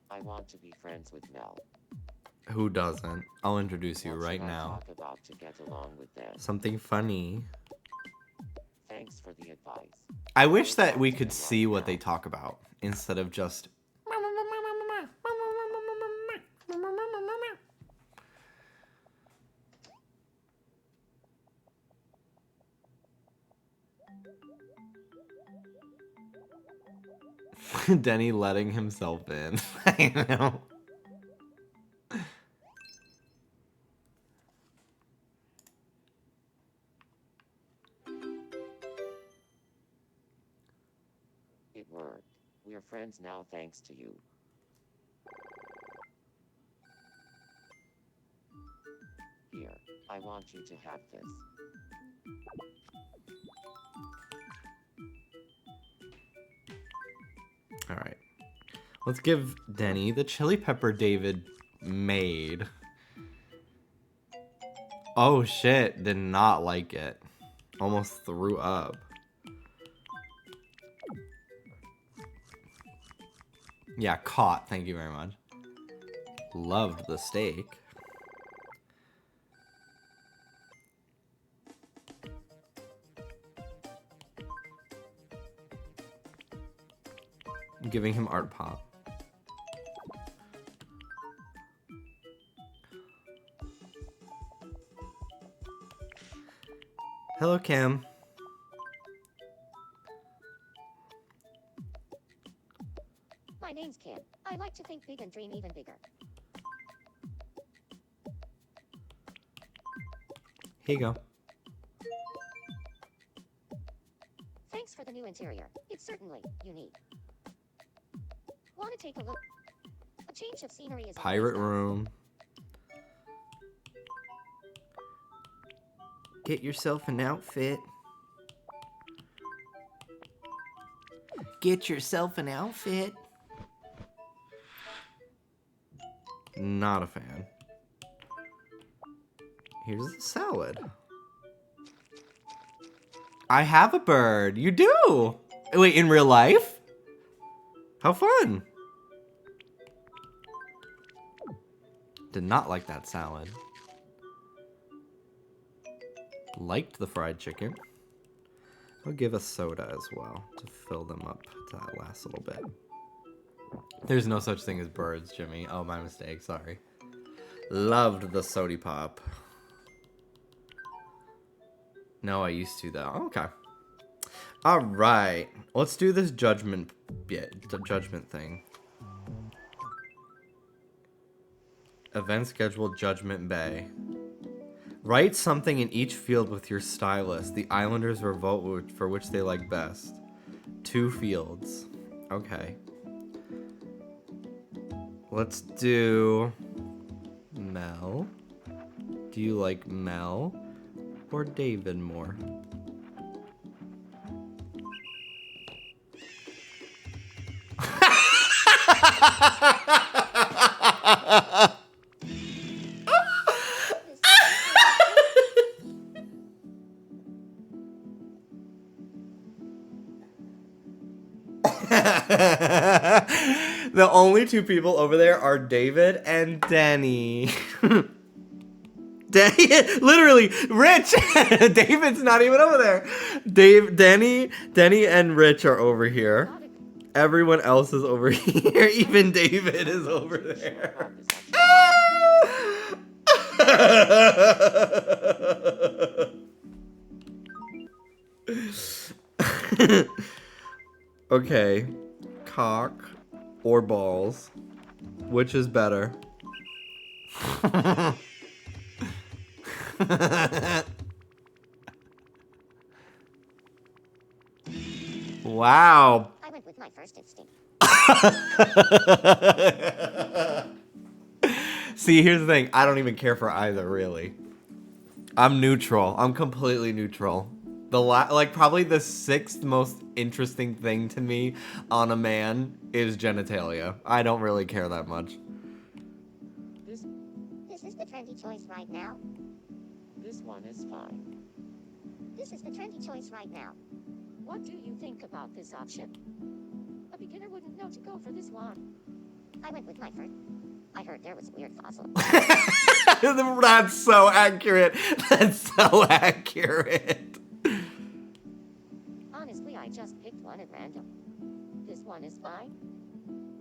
I want to be friends with Mel. Who doesn't? I'll introduce you What right should I now. talk about to get along with them? Something funny. Thanks for the advice. I wish that we could see what they talk about instead of just. Denny letting himself in. I know. It worked. We're friends now thanks to you. Here, I want you to have this. Alright. Let's give Denny the chili pepper David made. Oh shit, did not like it. Almost threw up. Yeah, caught. Thank you very much. Loved the steak. I'm giving him art pop. Hello, Kim. My name's Kim. I like to think big and dream even bigger. Here you go. Thanks for the new interior. It's certainly unique. Want to take a look? A change of scenery is Pirate always nice. room. Get yourself an outfit. Get yourself an outfit. Not a fan. Here's the salad. I have a bird. You do. Wait, in real life? How fun. Did not like that salad. Liked the fried chicken. I'll give a soda as well to fill them up to that last little bit. There's no such thing as birds, Jimmy. Oh, my mistake. Sorry. Loved the sody pop. No, I used to though. Okay. All right. Let's do this judgment bit. The judgment thing. Event schedule Judgment Bay. Write something in each field with your stylus. The Islanders will vote for which they like best. 2 fields. Okay. Let's do Mel. Do you like Mel or David more? The only two people over there are David and Danny. Literally, Rich. David's not even over there. Danny and Rich are over here. Everyone else is over here. Even David is over there. Okay, cock or balls, which is better? Wow. I went with my first instinct. See, here's the thing. I don't even care for either, really. I'm neutral. I'm completely neutral. Like probably the sixth most interesting thing to me on a man is genitalia. I don't really care that much. This is the trendy choice right now. This one is fine. This is the trendy choice right now. What do you think about this option? A beginner wouldn't know to go for this one. I went with my first. I heard there was a weird fossil. That's so accurate. That's so accurate. Honestly, I just picked one at random. This one is fine.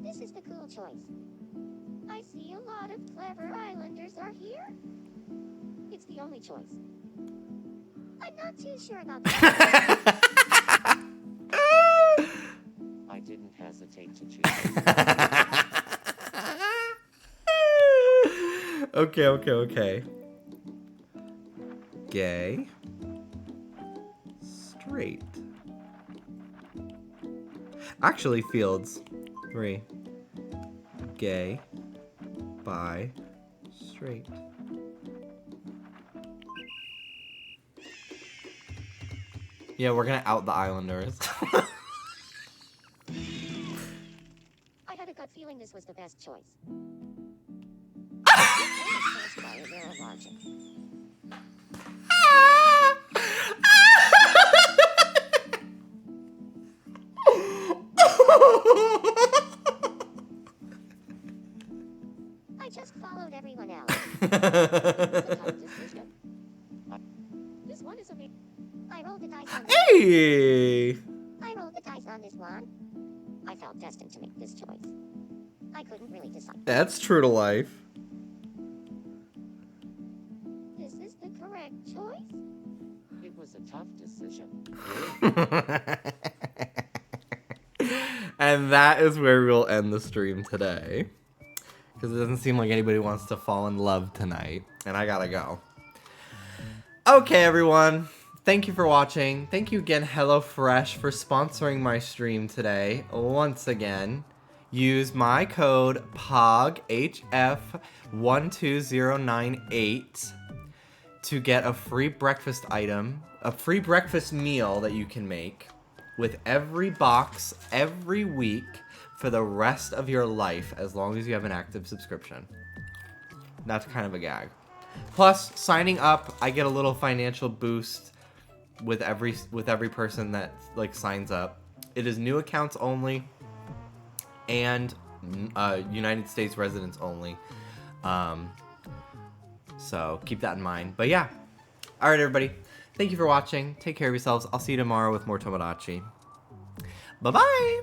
This is the cool choice. I see a lot of clever islanders are here. It's the only choice. I'm not too sure about that. I didn't hesitate to choose. Okay. Gay. Straight. Actually, fields. 3. Gay. Bi. Straight. Yeah, we're gonna out the islanders. I had a gut feeling this was the best choice. I just followed everyone else. It was a tough decision. This one is amazing. I rolled the dice on this. Hey! I rolled the dice on this one. I felt destined to make this choice. I couldn't really decide. That's true to life. Is this the correct choice? It was a tough decision. And that is where we'll end the stream today. Because it doesn't seem like anybody wants to fall in love tonight. And I gotta go. Okay, everyone. Thank you for watching. Thank you again, HelloFresh, for sponsoring my stream today. Once again, use my code POGHF12098 to get a free breakfast item, a free breakfast meal that you can make with every box every week for the rest of your life, as long as you have an active subscription. That's kind of a gag. Plus, signing up, I get a little financial boost with every person that like signs up. It is new accounts only and United States residents only. So keep that in mind. But yeah. All right, everybody. Thank you for watching. Take care of yourselves. I'll see you tomorrow with more Tomodachi. Bye-bye.